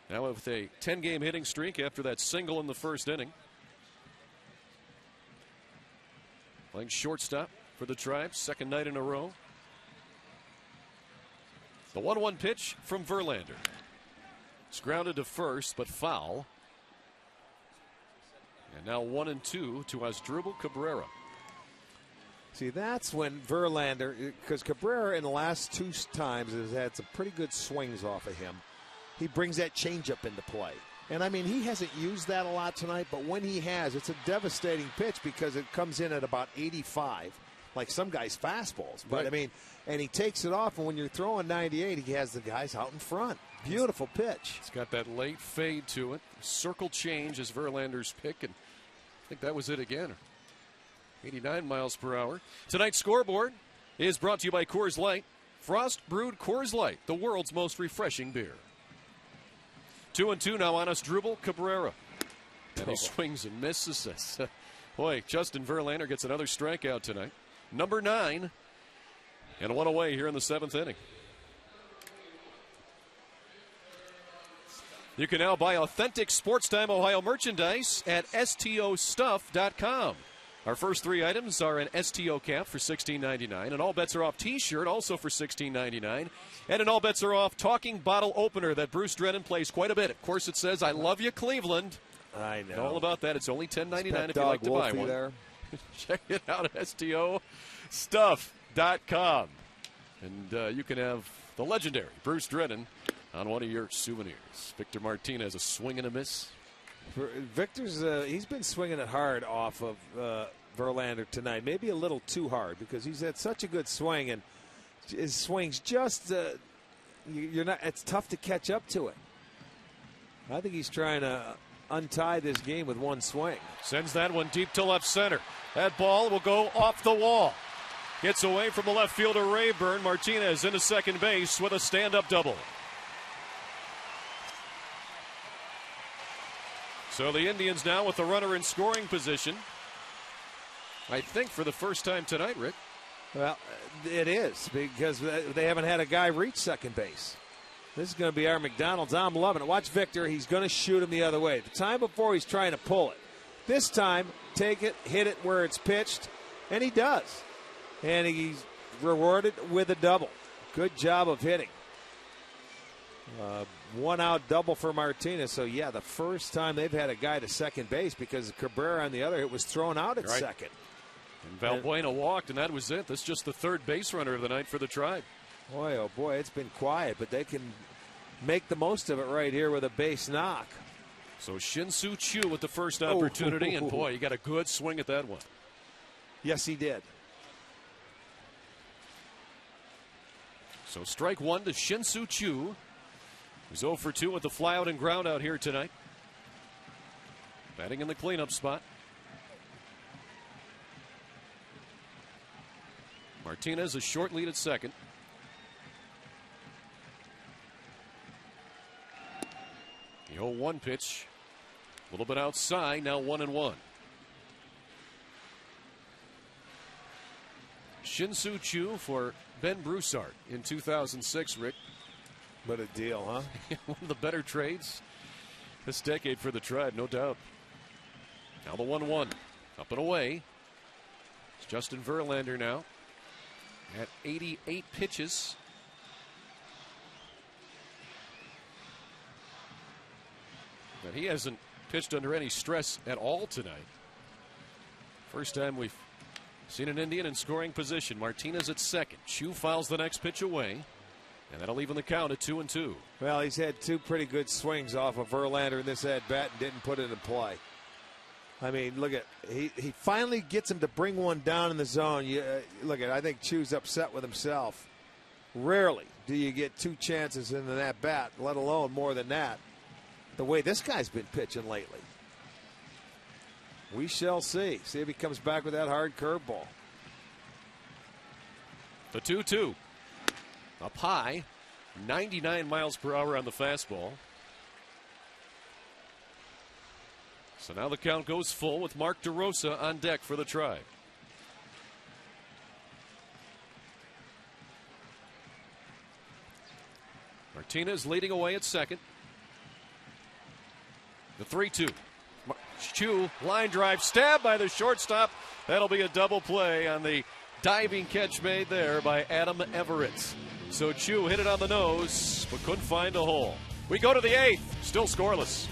Now with a 10-game hitting streak after that single in the first inning. Playing shortstop for the Tribe, second night in a row. The 1-1 pitch from Verlander. It's grounded to first, but foul. And now 1-2 to Asdrubal Cabrera. See, that's when Verlander, because Cabrera in the last 2 times has had some pretty good swings off of him. He brings that changeup into play. And, I mean, he hasn't used that a lot tonight, but when he has, it's a devastating pitch because it comes in at about 85, like some guys' fastballs. But, right. I mean, and he takes it off, and when you're throwing 98, he has the guys out in front. Beautiful pitch. It's got that late fade to it. Circle change is Verlander's pick, and I think that was it again. 89 miles per hour. Tonight's scoreboard is brought to you by Coors Light. Frost brewed Coors Light, the world's most refreshing beer. 2-2 now on Asdrubal Cabrera. And he swings and misses us. Boy, Justin Verlander gets another strikeout tonight. Number 9. And 1 away here in the 7th inning. You can now buy authentic Sports Time Ohio merchandise at stostuff.com. Our first 3 items are an STO cap for $16.99, an All Bets Are Off t-shirt also for $16.99, and an All Bets Are Off talking bottle opener that Bruce Drennan plays quite a bit. Of course, it says, "I love you, Cleveland." I know. And all about that. It's only $10.99 if you'd like to buy one. There. Check it out at stostuff.com. And you can have the legendary Bruce Drennan on one of your souvenirs. Victor Martinez, a swing and a miss. Victor's he's been swinging it hard off of Verlander tonight, maybe a little too hard because he's had such a good swing, and his swings just it's tough to catch up to it. I think he's trying to untie this game with one swing. Sends that one deep to left center. That ball will go off the wall. Gets away from the left fielder Rayburn. Martinez into second base with a stand-up double. So the Indians now with the runner in scoring position. I think for the first time tonight, Rick. Well, it is because they haven't had a guy reach second base. This is going to be our McDonald's. I'm loving it. Watch Victor. He's going to shoot him the other way. The time before he's trying to pull it. This time, take it, hit it where it's pitched, and he does. And he's rewarded with a double. Good job of hitting. 1-out double for Martinez. So, yeah, the first time they've had a guy to second base because Cabrera on the other hit was thrown out at second. And Valbuena walked, and that was it. That's just the third base runner of the night for the Tribe. Boy, oh boy, it's been quiet, but they can make the most of it right here with a base knock. So Shin-Soo Choo with the first opportunity, and boy, he got a good swing at that one. Yes, he did. So strike one to Shin-Soo Choo. He's 0 for 2 with the flyout and ground out here tonight. Batting in the cleanup spot. Martinez a short lead at second. The 0-1 pitch. A little bit outside, now 1-1. Shin-Soo Choo for Ben Broussard in 2006, Rick. What a deal, huh? One of the better trades this decade for the Tribe, no doubt. Now the 1-1. Up and away. It's Justin Verlander now at 88 pitches. But he hasn't pitched under any stress at all tonight. First time we've seen an Indian in scoring position. Martinez at second. Choo fouls the next pitch away. And that'll even the count at 2-2. Well, he's had 2 pretty good swings off of Verlander in this at-bat and didn't put it in play. I mean, look at he finally gets him to bring one down in the zone. Look at I think Chu's upset with himself. Rarely do you get 2 chances in that bat, let alone more than that. The way this guy's been pitching lately. We shall see. See if he comes back with that hard curveball. The 2-2. Up high, 99 miles per hour on the fastball. So now the count goes full with Mark DeRosa on deck for the Tribe. Martinez leading away at second. The 3-2. Chu, line drive, stabbed by the shortstop. That'll be a double play on the diving catch made there by Adam Everett. So Chu hit it on the nose, but couldn't find a hole. We go to the 8th, still scoreless.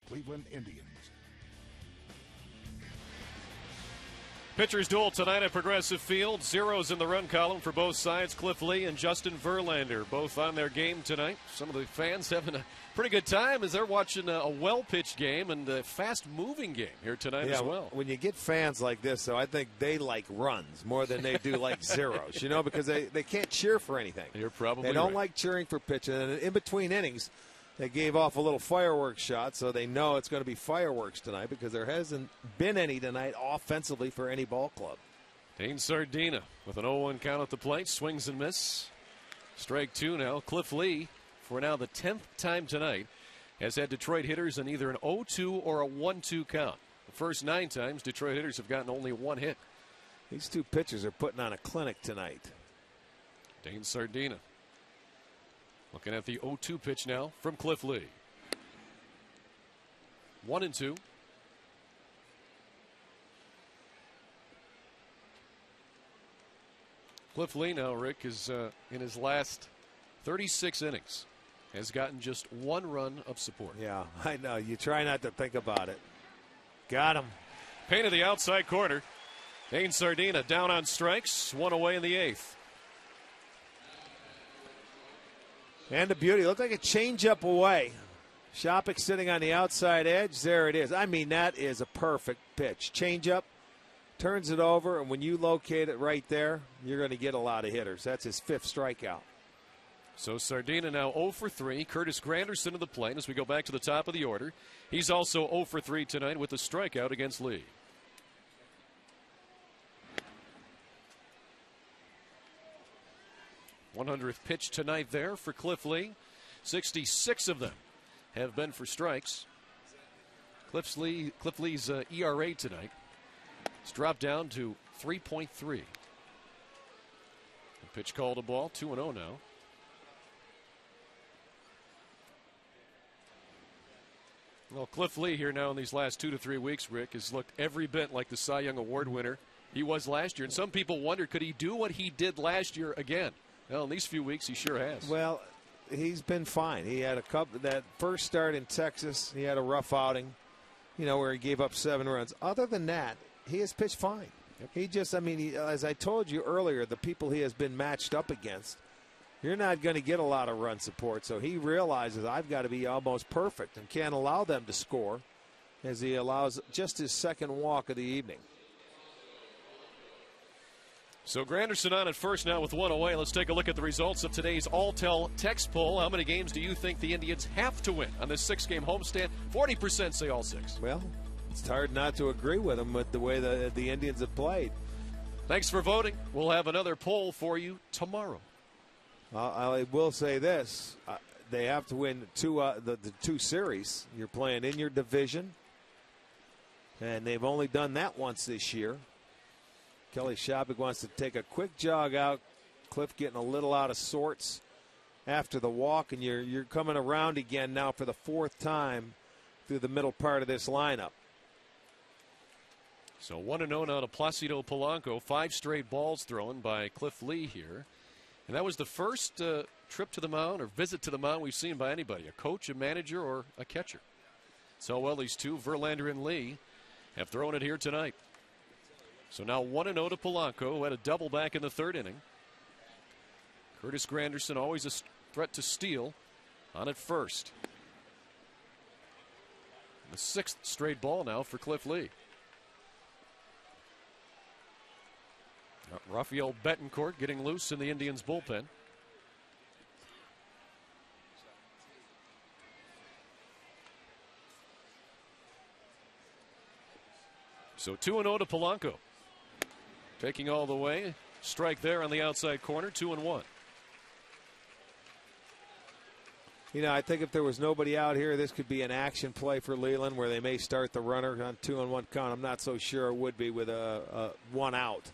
Cleveland Indians. Pitchers duel tonight at Progressive Field. Zeros in the run column for both sides. Cliff Lee and Justin Verlander both on their game tonight. Some of the fans having a pretty good time as they're watching a well-pitched game and a fast-moving game here tonight as well. When you get fans like this, though, I think they like runs more than they do like zeros, because they can't cheer for anything. You're probably They don't right. like cheering for pitching. And in between innings, they gave off a little fireworks shot, so they know it's going to be fireworks tonight because there hasn't been any tonight offensively for any ball club. Dane Sardina with an 0-1 count at the plate. Swings and miss. Strike 2 now. Cliff Lee, for now the 10th time tonight, has had Detroit hitters in either an 0-2 or a 1-2 count. The first 9 times, Detroit hitters have gotten only 1 hit. These 2 pitchers are putting on a clinic tonight. Dane Sardina. Looking at the 0-2 pitch now from Cliff Lee. 1-2. Cliff Lee now, Rick, is in his last 36 innings has gotten just 1 run of support. Yeah, I know. You try not to think about it. Got him. Painted the outside corner. Dane Sardina down on strikes. 1 away in the 8th. And the beauty, looked like a changeup away. Shopik sitting on the outside edge. There it is. I mean, that is a perfect pitch. Changeup, turns it over, and when you locate it right there, you're going to get a lot of hitters. That's his 5th strikeout. So Sardina now 0 for 3. Curtis Granderson to the plate as we go back to the top of the order. He's also 0 for 3 tonight with a strikeout against Lee. #100th pitch tonight there for Cliff Lee. 66 of them have been for strikes. Cliff Lee's ERA tonight has dropped down to 3.3. Pitch called a ball, 2-0 now. Well, Cliff Lee here now in these last 2 to 3 weeks, Rick, has looked every bit like the Cy Young Award winner he was last year. And some people wondered, could he do what he did last year again? Well, in these few weeks, he sure has. Well, he's been fine. He had a couple, that first start in Texas, he had a rough outing, where he gave up 7 runs. Other than that, he has pitched fine. Yep. He just, as I told you earlier, the people he has been matched up against, you're not going to get a lot of run support. So he realizes I've got to be almost perfect and can't allow them to score as he allows just his second walk of the evening. So Granderson on at first now with 1 away. Let's take a look at the results of today's Alltel text poll. How many games do you think the Indians have to win on this 6-game homestand? 40% say all 6. Well, it's hard not to agree with them with the way the Indians have played. Thanks for voting. We'll have another poll for you tomorrow. I will say this. They have to win the 2 series. You're playing in your division, and they've only done that once this year. Kelly Shopik wants to take a quick jog out. Cliff getting a little out of sorts after the walk, and you're coming around again now for the 4th time through the middle part of this lineup. So 1-0 now to Placido Polanco. 5 straight balls thrown by Cliff Lee here. And that was the first trip to the mound or visit to the mound we've seen by anybody, a coach, a manager, or a catcher. So well, these two, Verlander and Lee, have thrown it here tonight. So now 1-0 to Polanco, who had a double back in the 3rd inning. Curtis Granderson, always a threat to steal, on at first. The 6th straight ball now for Cliff Lee. Rafael Betancourt getting loose in the Indians' bullpen. So 2-0 to Polanco. Taking all the way. Strike there on the outside corner, 2-1. I think if there was nobody out here, this could be an action play for Leland where they may start the runner on 2-1 count. I'm not so sure it would be with a 1 out.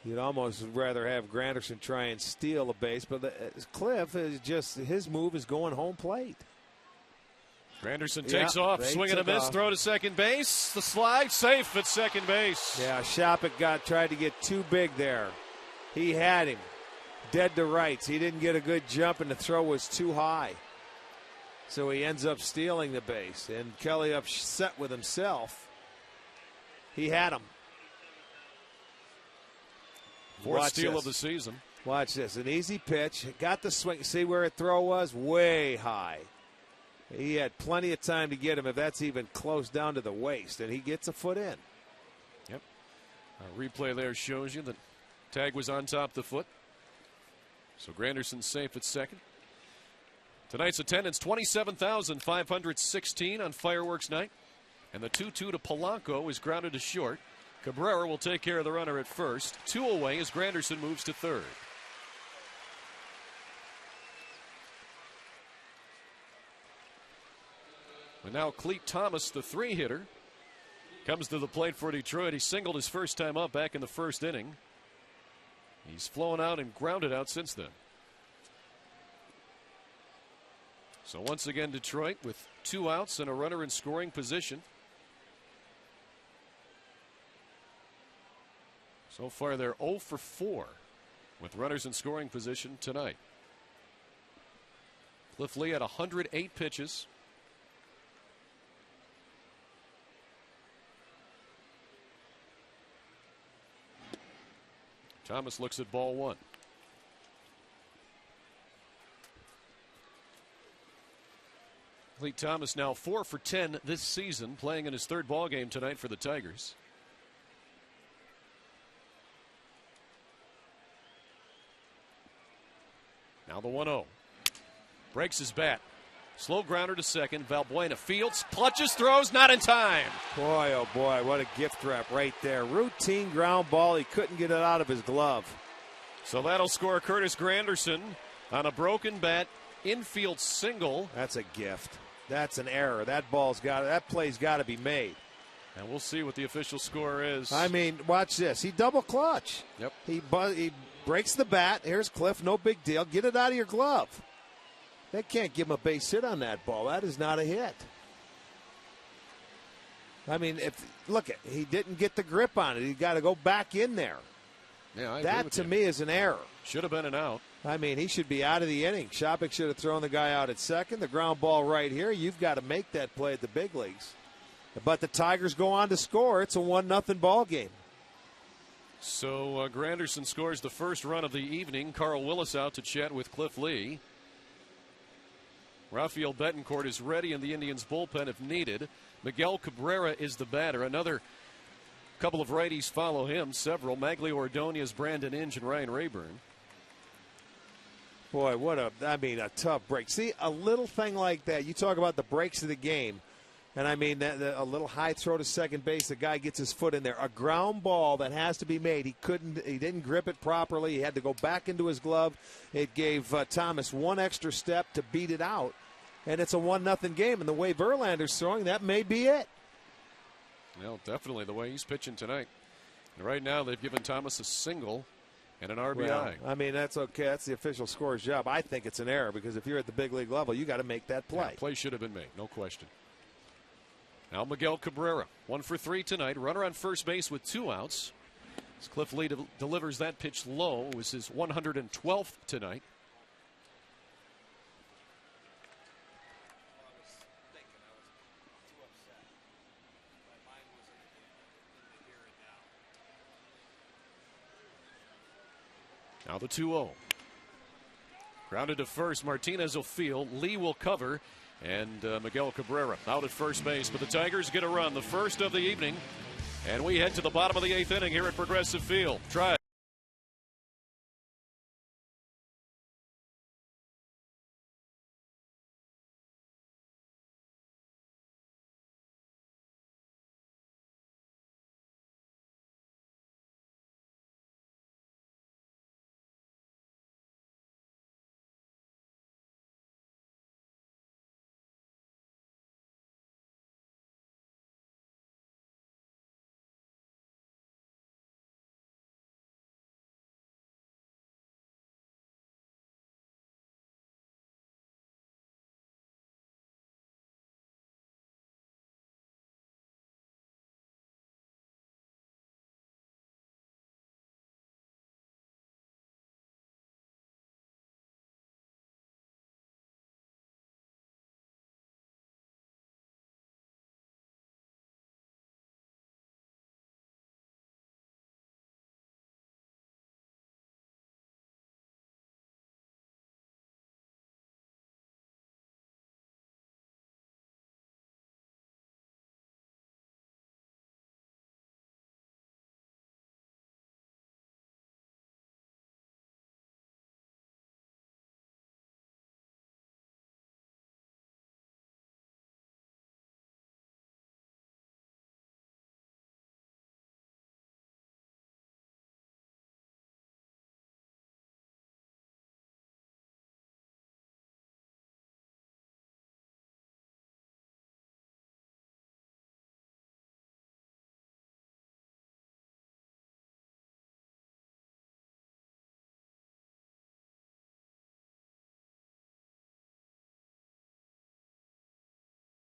You'd almost rather have Granderson try and steal a base, but Cliff is just, his move is going home plate. Granderson takes off, swing and a miss, throw to second base. The slide, safe at second base. Yeah, Shopik tried to get too big there. He had him dead to rights. He didn't get a good jump, and the throw was too high. So he ends up stealing the base, and Kelly upset with himself. He had him. 4th steal of the season. Watch this. An easy pitch. Got the swing. See where the throw was? Way high. He had plenty of time to get him if that's even close down to the waist, and he gets a foot in. Yep. A replay there shows you that tag was on top of the foot. So Granderson's safe at second. Tonight's attendance, 27,516 on fireworks night. And the 2-2 to Polanco is grounded to short. Cabrera will take care of the runner at first. 2 away as Granderson moves to 3rd. And now Clete Thomas, the 3-hitter, comes to the plate for Detroit. He singled his first time up back in the 1st inning. He's flown out and grounded out since then. So once again, Detroit with 2 outs and a runner in scoring position. So far, they're 0 for 4 with runners in scoring position tonight. Cliff Lee had 108 pitches. Thomas looks at ball 1. Clete Thomas now 4 for 10 this season, playing in his 3rd ball game tonight for the Tigers. Now the 1-0. Breaks his bat. Slow grounder to second. Valbuena fields, clutches, throws, not in time. Boy, oh boy, what a gift wrap right there. Routine ground ball. He couldn't get it out of his glove. So that'll score Curtis Granderson on a broken bat infield single. That's a gift. That's an error. That play's got to be made. And we'll see what the official score is. I mean, watch this. He double clutch. Yep. He breaks the bat. Here's Cliff. No big deal. Get it out of your glove. They can't give him a base hit on that ball. That is not a hit. I mean, he didn't get the grip on it. He got to go back in there. Yeah, that to me is an error. Should have been an out. I mean, he should be out of the inning. Shopik should have thrown the guy out at second. The ground ball right here. You've got to make that play at the big leagues. But the Tigers go on to score. It's a 1-0 ball game. So Granderson scores the first run of the evening. Carl Willis out to chat with Cliff Lee. Rafael Betancourt is ready in the Indians' bullpen if needed. Miguel Cabrera is the batter. Another couple of righties follow him. Several. Magglio Ordonez, Brandon Inge, and Ryan Rayburn. Boy, a tough break. See, a little thing like that. You talk about the breaks of the game. And I mean, a little high throw to second base, the guy gets his foot in there. A ground ball that has to be made. He didn't grip it properly. He had to go back into his glove. It gave Thomas one extra step to beat it out. And it's a 1-0 game. And the way Verlander's throwing, that may be it. Well, definitely the way he's pitching tonight. And right now, they've given Thomas a single and an RBI. Well, I mean, that's okay. That's the official scorer's job. I think it's an error because if you're at the big league level, you got to make that play. Yeah, play should have been made, no question. Now Miguel Cabrera, 1 for 3 tonight. Runner on first base with 2 outs. As Cliff Lee delivers that pitch low. It was his 112th tonight. Now the 2-0. Grounded to first. Martinez will field. Lee will cover. And Miguel Cabrera out at first base. But the Tigers get a run, the first of the evening. And we head to the bottom of the 8th inning here at Progressive Field. Try.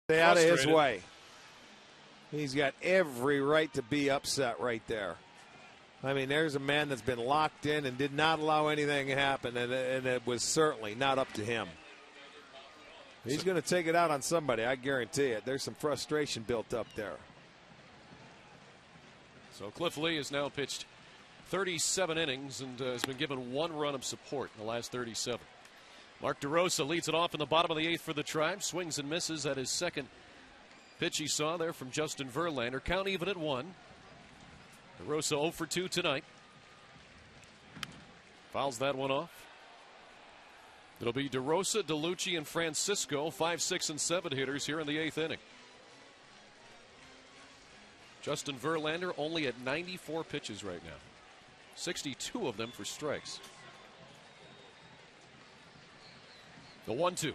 Stay out of his way. He's got every right to be upset right there. I mean, there's a man that's been locked in and did not allow anything to happen, and it was certainly not up to him. He's going to take it out on somebody, I guarantee it. There's some frustration built up there. So Cliff Lee has now pitched 37 innings and has been given 1 run of support in the last 37. Mark DeRosa leads it off in the bottom of the 8th for the Tribe. Swings and misses at his second pitch he saw there from Justin Verlander. Count even at 1. DeRosa 0 for 2 tonight. Fouls that one off. It'll be DeRosa, DeLucci, and Francisco, 5, 6, and 7 hitters here in the 8th inning. Justin Verlander only at 94 pitches right now. 62 of them for strikes. The 1-2.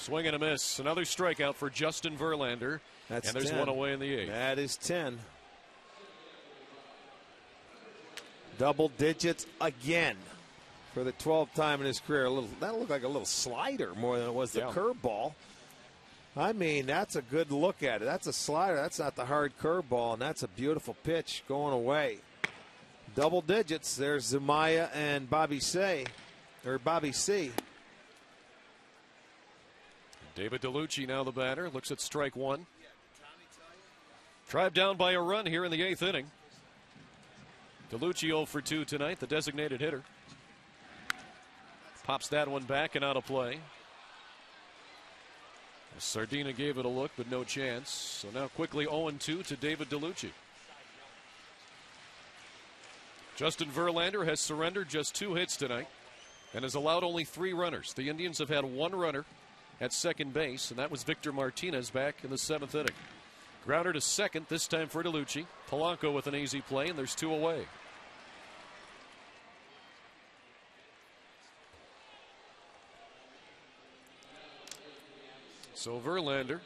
Swing and a miss. Another strikeout for Justin Verlander. That's and there's 10. one away in the 8th. That is 10. Double digits again for the 12th time in his career. That looked like a little slider more than it was the curveball. I mean, that's a good look at it. That's a slider. That's not the hard curveball, and that's a beautiful pitch going away. Double digits. There's Zumaya and Bobby C. David DeLucci now the batter. Looks at strike one. Tribe down by a run here in the 8th inning. DeLucci 0 for 2 tonight, the designated hitter. Pops that one back and out of play. Sardina gave it a look, but no chance. So now quickly 0-2 to David DeLucci. Justin Verlander has surrendered just 2 hits tonight and has allowed only 3 runners. The Indians have had 1 runner at second base, and that was Victor Martinez back in the 7th inning. Grounder to second, this time for DeLucci. Polanco with an easy play, and there's 2 away. So Verlander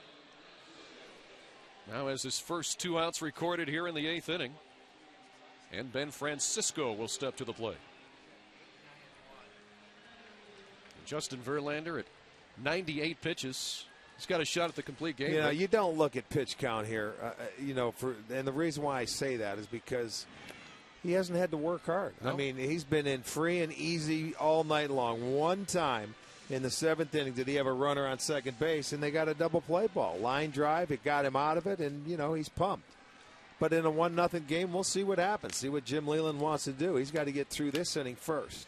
now has his first 2 outs recorded here in the 8th inning. And Ben Francisco will step to the plate. Justin Verlander at 98 pitches. He's got a shot at the complete game. You know, you don't look at pitch count here. And the reason why I say that is because he hasn't had to work hard. No. I mean, he's been in free and easy all night long. One time in the 7th inning did he have a runner on second base, and they got a double play ball. Line drive, it got him out of it, and, he's pumped. But in a 1-0 game, we'll see what happens. See what Jim Leyland wants to do. He's got to get through this inning first.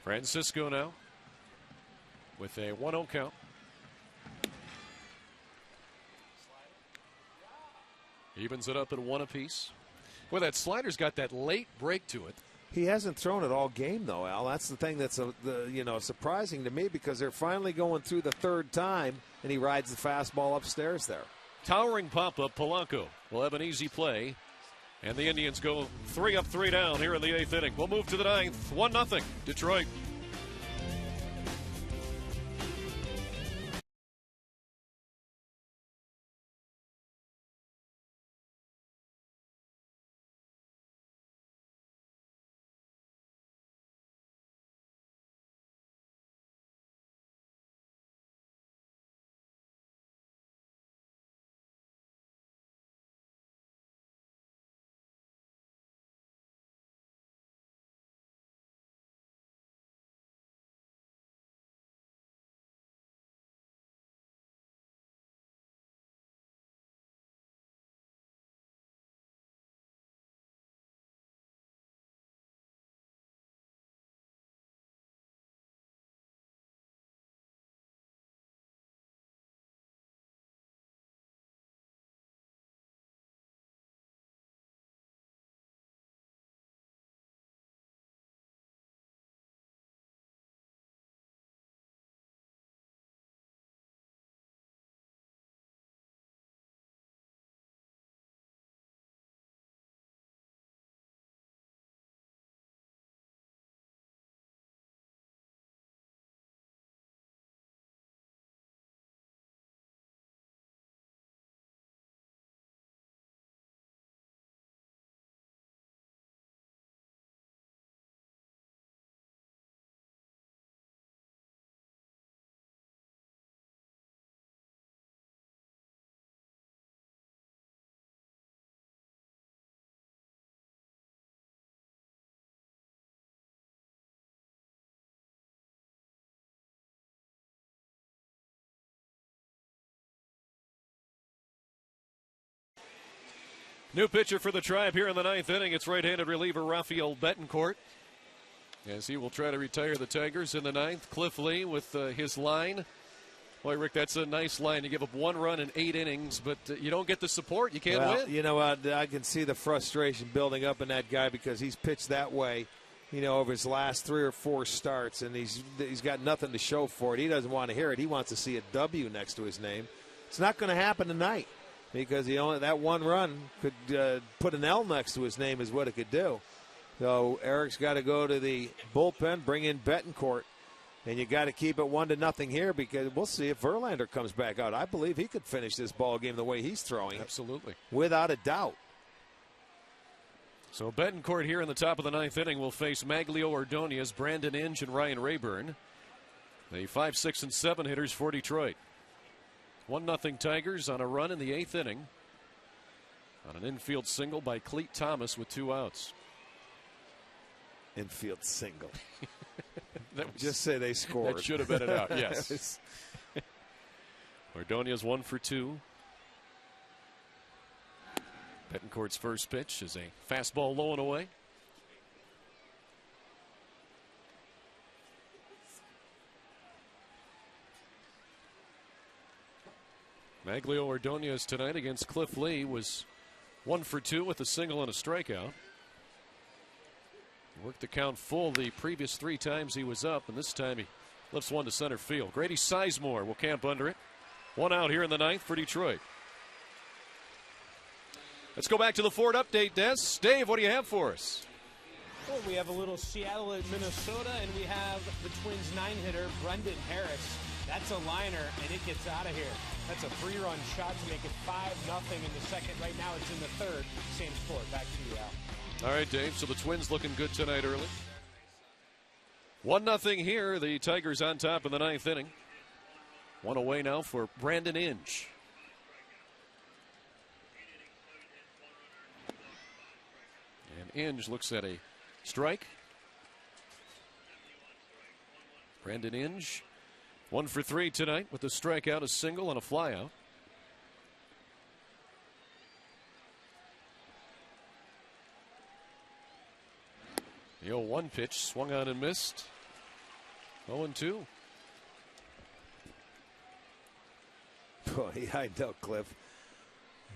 Francisco now with a 1-0 count. Evens it up at 1 apiece. Boy, that slider's got that late break to it. He hasn't thrown it all game, though, Al. That's the thing that's surprising to me, because they're finally going through the 3rd time, and he rides the fastball upstairs there. Towering pop-up, Polanco will have an easy play, and the Indians go 3 up, 3 down here in the 8th inning. We'll move to the 9th, 1-0, Detroit. New pitcher for the Tribe here in the 9th inning. It's right-handed reliever Rafael Betancourt, as he will try to retire the Tigers in the 9th. Cliff Lee with his line. Boy, Rick, that's a nice line. You give up 1 run in 8 innings, but you don't get the support. You can't win. You know what? I can see the frustration building up in that guy, because he's pitched that way, over his last 3 or 4 starts, and he's got nothing to show for it. He doesn't want to hear it. He wants to see a W next to his name. It's not going to happen tonight, because that 1 run could put an L next to his name is what it could do. So Eric's got to go to the bullpen, bring in Betancourt, And you got to keep it 1-0 here because we'll see if Verlander comes back out. I believe he could finish this ball game the way he's throwing. Absolutely. Without a doubt. So Betancourt here in the top of the 9th inning will face Maglio Ordonez, Brandon Inge, and Ryan Rayburn. The 5, 6, and 7 hitters for Detroit. 1-0 Tigers on a run in the 8th inning on an infield single by Clete Thomas with 2 outs. Infield single. Just say they scored. That should have been it out, yes. Ordonez 1 for 2. Betancourt's first pitch is a fastball low and away. Maglio Ordonez tonight against Cliff Lee was 1 for 2 with a single and a strikeout. He worked the count full the previous 3 times he was up, and this time he lifts one to center field. Grady Sizemore will camp under it. 1 out here in the 9th for Detroit. Let's go back to the Ford update desk. Dave, what do you have for us? Well, we have a little Seattle at Minnesota, and we have the Twins 9-hitter, Brendan Harris. That's a liner, and it gets out of here. That's a 3-run shot to make it 5-0 in the second. Right now it's in the third. Same score. Back to you, Al. All right, Dave. So the Twins looking good tonight early. 1-0 here. The Tigers on top in the 9th inning. 1 away now for Brandon Inge. And Inge looks at a strike. Brandon Inge 1 for 3 tonight with a strikeout, a single, and a flyout. The 0-1 pitch swung on and missed. 0-2. Boy, I know, Cliff.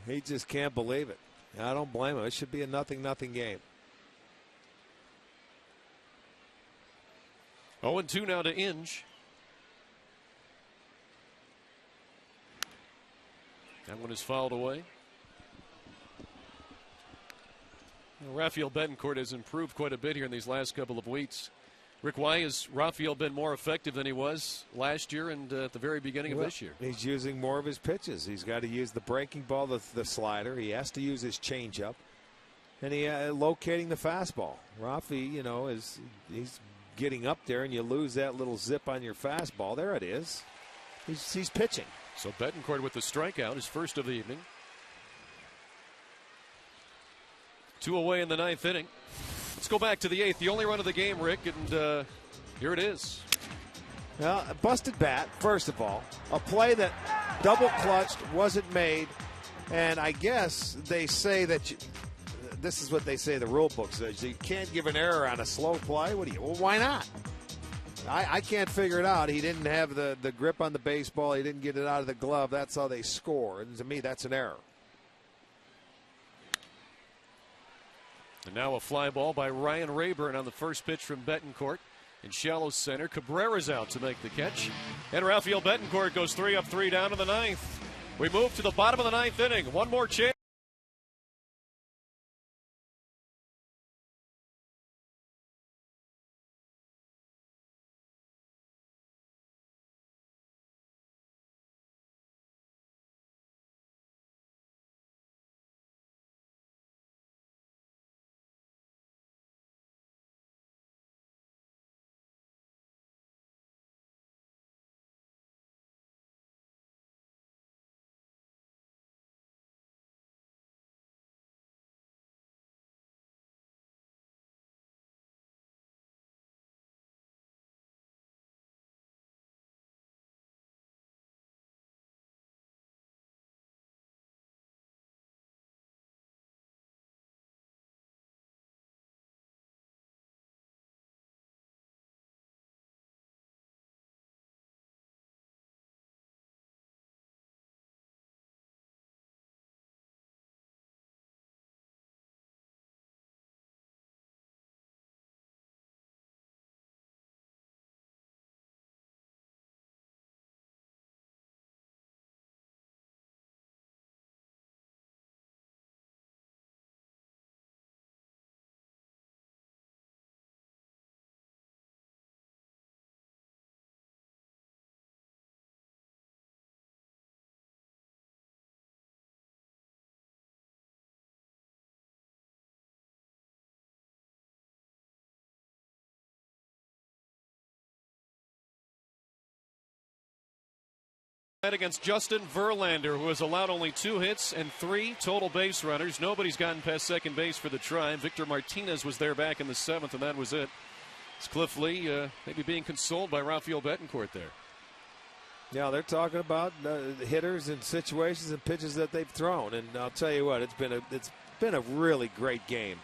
He just can't believe it. I don't blame him. It should be a 0-0 game. 0-2 now to Inge. That one is fouled away. Rafael Betancourt has improved quite a bit here in these last couple of weeks. Rick, why has Rafael been more effective than he was last year and at the very beginning of this year? He's using more of his pitches. He's got to use the breaking ball, the slider. He has to use his changeup, and he locating the fastball. Rafi, he's getting up there, and you lose that little zip on your fastball. There it is. He's pitching. So Betancourt with the strikeout, his first of the evening. 2 away in the 9th inning. Let's go back to the 8th, the only run of the game, Rick, and here it is. Well, a busted bat, first of all. A play that double clutched, wasn't made, and I guess they say that this is what they say the rule book says. You can't give an error on a slow play. Well, why not? I can't figure it out. He didn't have the grip on the baseball. He didn't get it out of the glove. That's how they score. And to me, that's an error. And now a fly ball by Ryan Rayburn on the first pitch from Betancourt in shallow center. Cabrera's out to make the catch. And Rafael Betancourt goes 3 up, 3 down in the 9th. We move to the bottom of the 9th inning. One more chance. Against Justin Verlander, who has allowed only 2 hits and 3 total base runners. Nobody's gotten past second base for the Tribe. Victor Martinez was there back in the 7th, and that was it. It's Cliff Lee maybe being consoled by Rafael Betancourt there. Yeah, they're talking about hitters and situations and pitches that they've thrown, and I'll tell you what, it's been a really great game.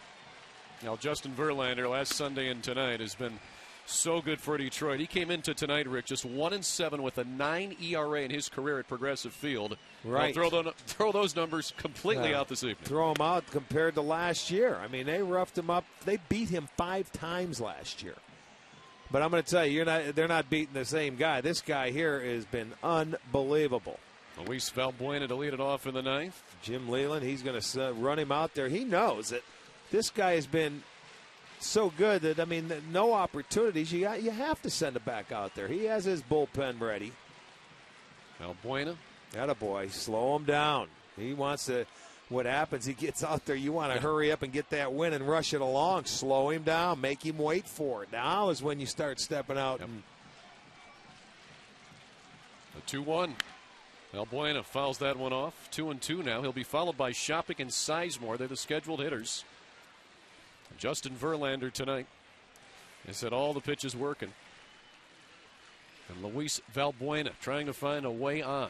Now, Justin Verlander last Sunday and tonight has been so good for Detroit. He came into tonight, Rick, just 1-7 with a 9 ERA in his career at Progressive Field. Right. Throw those numbers completely out this evening. Throw them out compared to last year. I mean, they roughed him up. They beat him 5 times last year. But I'm going to tell you, they're not beating the same guy. This guy here has been unbelievable. Luis Valbuena to lead it off in the 9th. Jim Leyland, he's going to run him out there. He knows that this guy has been so good that, I mean, no opportunities. You have to send him back out there. He has his bullpen ready. Valbuena. Attaboy, slow him down. He wants to. What happens, he gets out there, you want to hurry up and get that win and rush it along. Slow him down, make him wait for it. Now is when you start stepping out. Yep. A 2-1. Valbuena fouls that one off. 2-2 now. He'll be followed by Shopik and Sizemore. They're the scheduled hitters. Justin Verlander tonight has had all the pitches working. And Luis Valbuena trying to find a way on.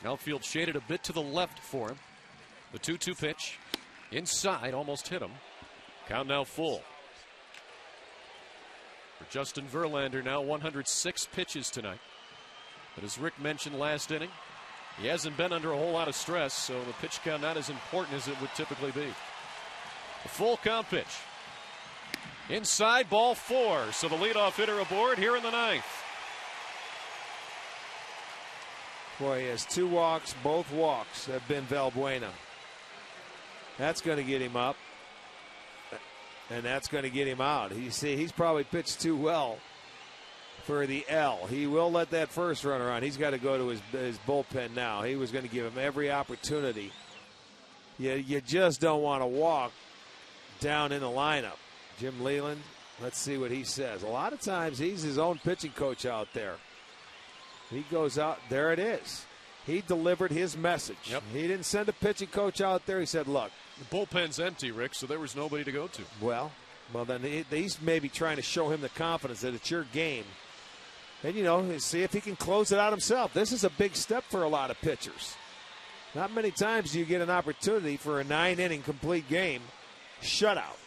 Outfield shaded a bit to the left for him. The 2-2 pitch. Inside, almost hit him. Count now full. For Justin Verlander, now 106 pitches tonight. But as Rick mentioned last inning, he hasn't been under a whole lot of stress, so the pitch count not as important as it would typically be. A full count pitch. Inside, ball 4. So the leadoff hitter aboard here in the 9th. Boy, he has 2 walks. Both walks have been Valbuena. That's going to get him up. And that's going to get him out. He's probably pitched too well for the L. He will let that first runner on. He's got to go to his bullpen now. He was going to give him every opportunity. You just don't want to walk down in the lineup. Jim Leyland, let's see what he says. A lot of times he's his own pitching coach out there. He goes out. There it is. He delivered his message. Yep. He didn't send a pitching coach out there. He said, look. The bullpen's empty, Rick, so there was nobody to go to. Well, then he's maybe trying to show him the confidence that it's your game. And, see if he can close it out himself. This is a big step for a lot of pitchers. Not many times do you get an opportunity for a 9-inning complete game shutout.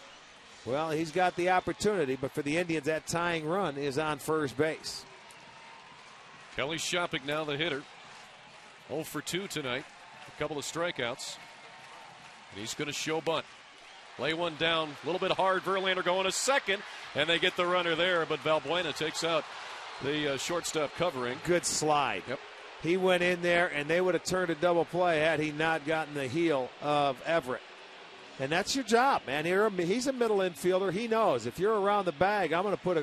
Well, he's got the opportunity, but for the Indians, that tying run is on first base. Kelly Shopik now the hitter. 0 for 2 tonight. A couple of strikeouts. And he's going to show bunt. Lay one down a little bit hard. Verlander going to second. And they get the runner there. But Valbuena takes out the shortstop covering. Good slide. Yep. He went in there, and they would have turned a double play had he not gotten the heel of Everett. And that's your job, man. He's a middle infielder. He knows if you're around the bag, I'm going to put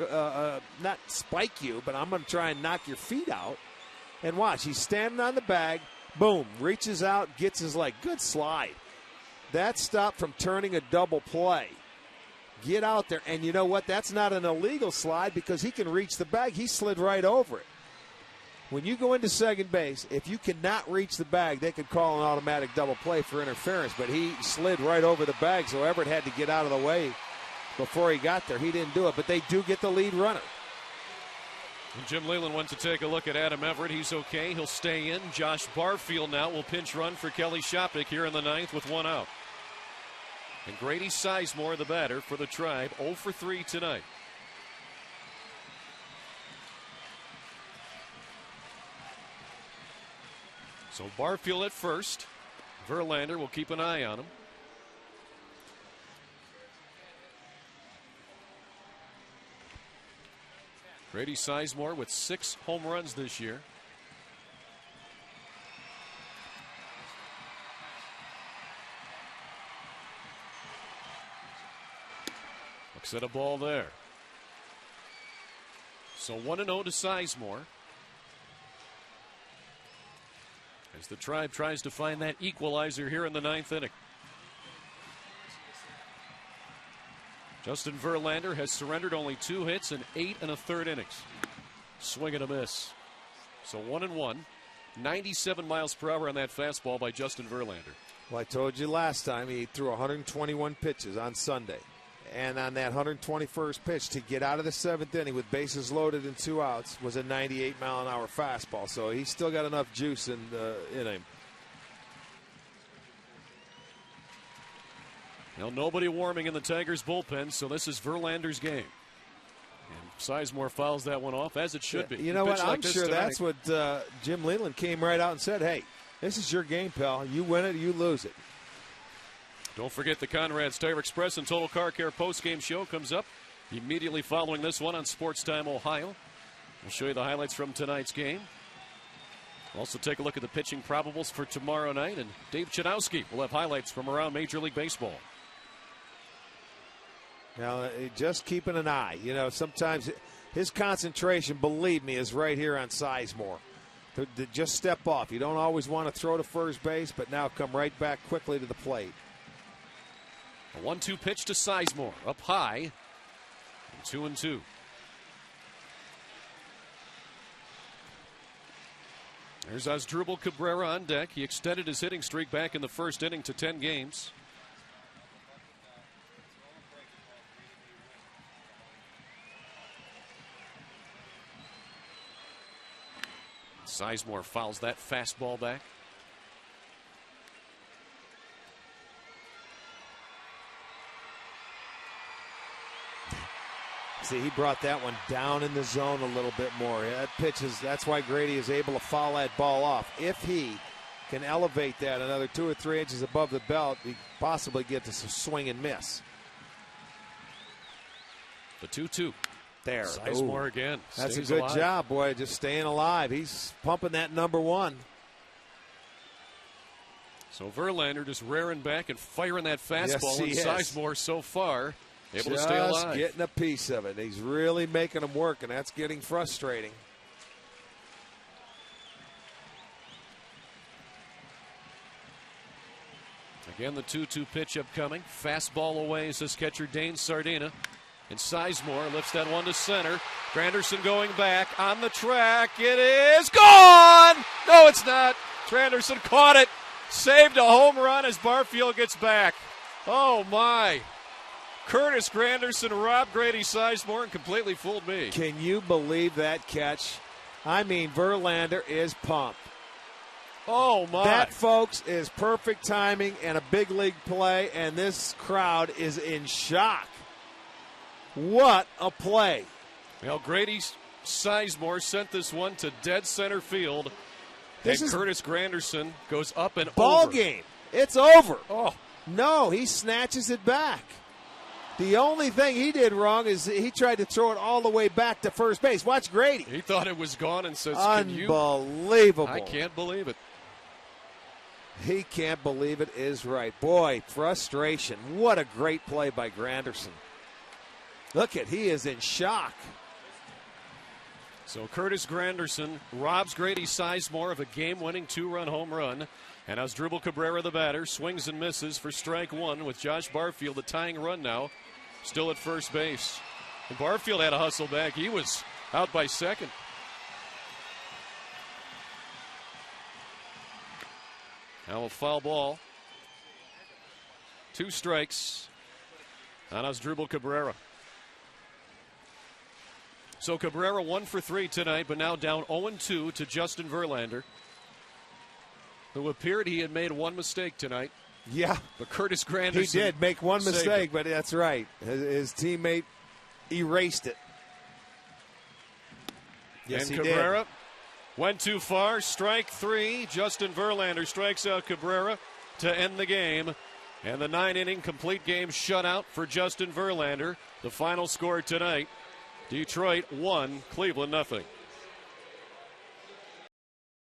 not spike you, but I'm going to try and knock your feet out. And watch, he's standing on the bag. Boom, reaches out, gets his leg. Good slide. That stopped from turning a double play. Get out there. And you know what? That's not an illegal slide because he can reach the bag. He slid right over it. When you go into second base, if you cannot reach the bag, they could call an automatic double play for interference. But he slid right over the bag, so Everett had to get out of the way before he got there. He didn't do it, but they do get the lead runner. And Jim Leyland went to take a look at Adam Everett. He's okay. He'll stay in. Josh Barfield now will pinch run for Kelly Shopik here in the 9th with 1 out. And Grady Sizemore, the batter for the Tribe, 0 for 3 tonight. So Barfield at first. Verlander will keep an eye on him. Grady Sizemore with 6 home runs this year. Looks at a ball there. So 1-0 to Sizemore. As the Tribe tries to find that equalizer here in the 9th inning. Justin Verlander has surrendered only 2 hits in 8 1/3 innings. Swing and a miss. So 1-1. 97 miles per hour on that fastball by Justin Verlander. Well, I told you last time he threw 121 pitches on Sunday. And on that 121st pitch to get out of the seventh inning with bases loaded and 2 outs was a 98-mile-an-hour fastball. So he's still got enough juice in him. Now nobody warming in the Tigers bullpen, so this is Verlander's game. And Sizemore fouls that one off, as it should be. You know what? I'm sure that's what Jim Leland came right out and said, hey, this is your game, pal. You win it, you lose it. Don't forget the Conrad's Tire Express and Total Car Care postgame show comes up immediately following this one on Sports Time Ohio. We'll show you the highlights from tonight's game. We'll also take a look at the pitching probables for tomorrow night, and Dave Chudowski will have highlights from around Major League Baseball. Now, just keeping an eye. You know, sometimes his concentration, believe me, is right here on Sizemore. To just step off. You don't always want to throw to first base, but now come right back quickly to the plate. A 1-2 pitch to Sizemore, up high, 2-2. There's Asdrubal Cabrera on deck. He extended his hitting streak back in the first inning to 10 games. Sizemore fouls that fastball back. See, he brought that one down in the zone a little bit more. That pitch is, that's why Grady is able to foul that ball off. If he can elevate that another 2 or 3 inches above the belt, he possibly get to some swing and miss. The 2-2. There. Sizemore again. That's a good job, boy, just staying alive. He's pumping that number one. So Verlander just rearing back and firing that fastball, and Yes, Sizemore so far able just to stay alive. Getting a piece of it. He's really making them work, and that's getting frustrating. Again, the 2-2 pitch upcoming. Fastball away, says catcher Dane Sardina. And Sizemore lifts that one to center. Granderson going back on the track. It is gone! No, it's not. Granderson caught it. Saved a home run as Barfield gets back. Oh, my. Curtis Granderson robbed Grady Sizemore and completely fooled me. Can you believe that catch? I mean, Verlander is pumped. Oh, my. That, folks, is perfect timing and a big league play, and this crowd is in shock. What a play. Well, Grady Sizemore sent this one to dead center field. And Curtis Granderson goes up and ball over. Game. It's over. Oh. No, he snatches it back. The only thing he did wrong is he tried to throw it all the way back to first base. Watch Grady. He thought it was gone and says, unbelievable. I can't believe it. He can't believe it is right. Boy, frustration. What a great play by Granderson. Look at, he is in shock. So Curtis Granderson robs Grady Sizemore of a game-winning 2-run home run. And Asdrubal Cabrera, the batter, swings and misses for strike one with Josh Barfield, the tying run now, still at first base. And Barfield had to hustle back. He was out by second. Now a foul ball. 2 strikes on Asdrubal Cabrera. So Cabrera 1 for 3 tonight, but now down 0-2 to Justin Verlander, who appeared he had made one mistake tonight. Yeah. But Curtis Granderson. He did make one mistake, but that's right. His teammate erased it. Yes, and he Cabrera did. Went too far. Strike 3. Justin Verlander strikes out Cabrera to end the game. And the 9-inning complete game shutout for Justin Verlander. The final score tonight, Detroit 1, Cleveland 0.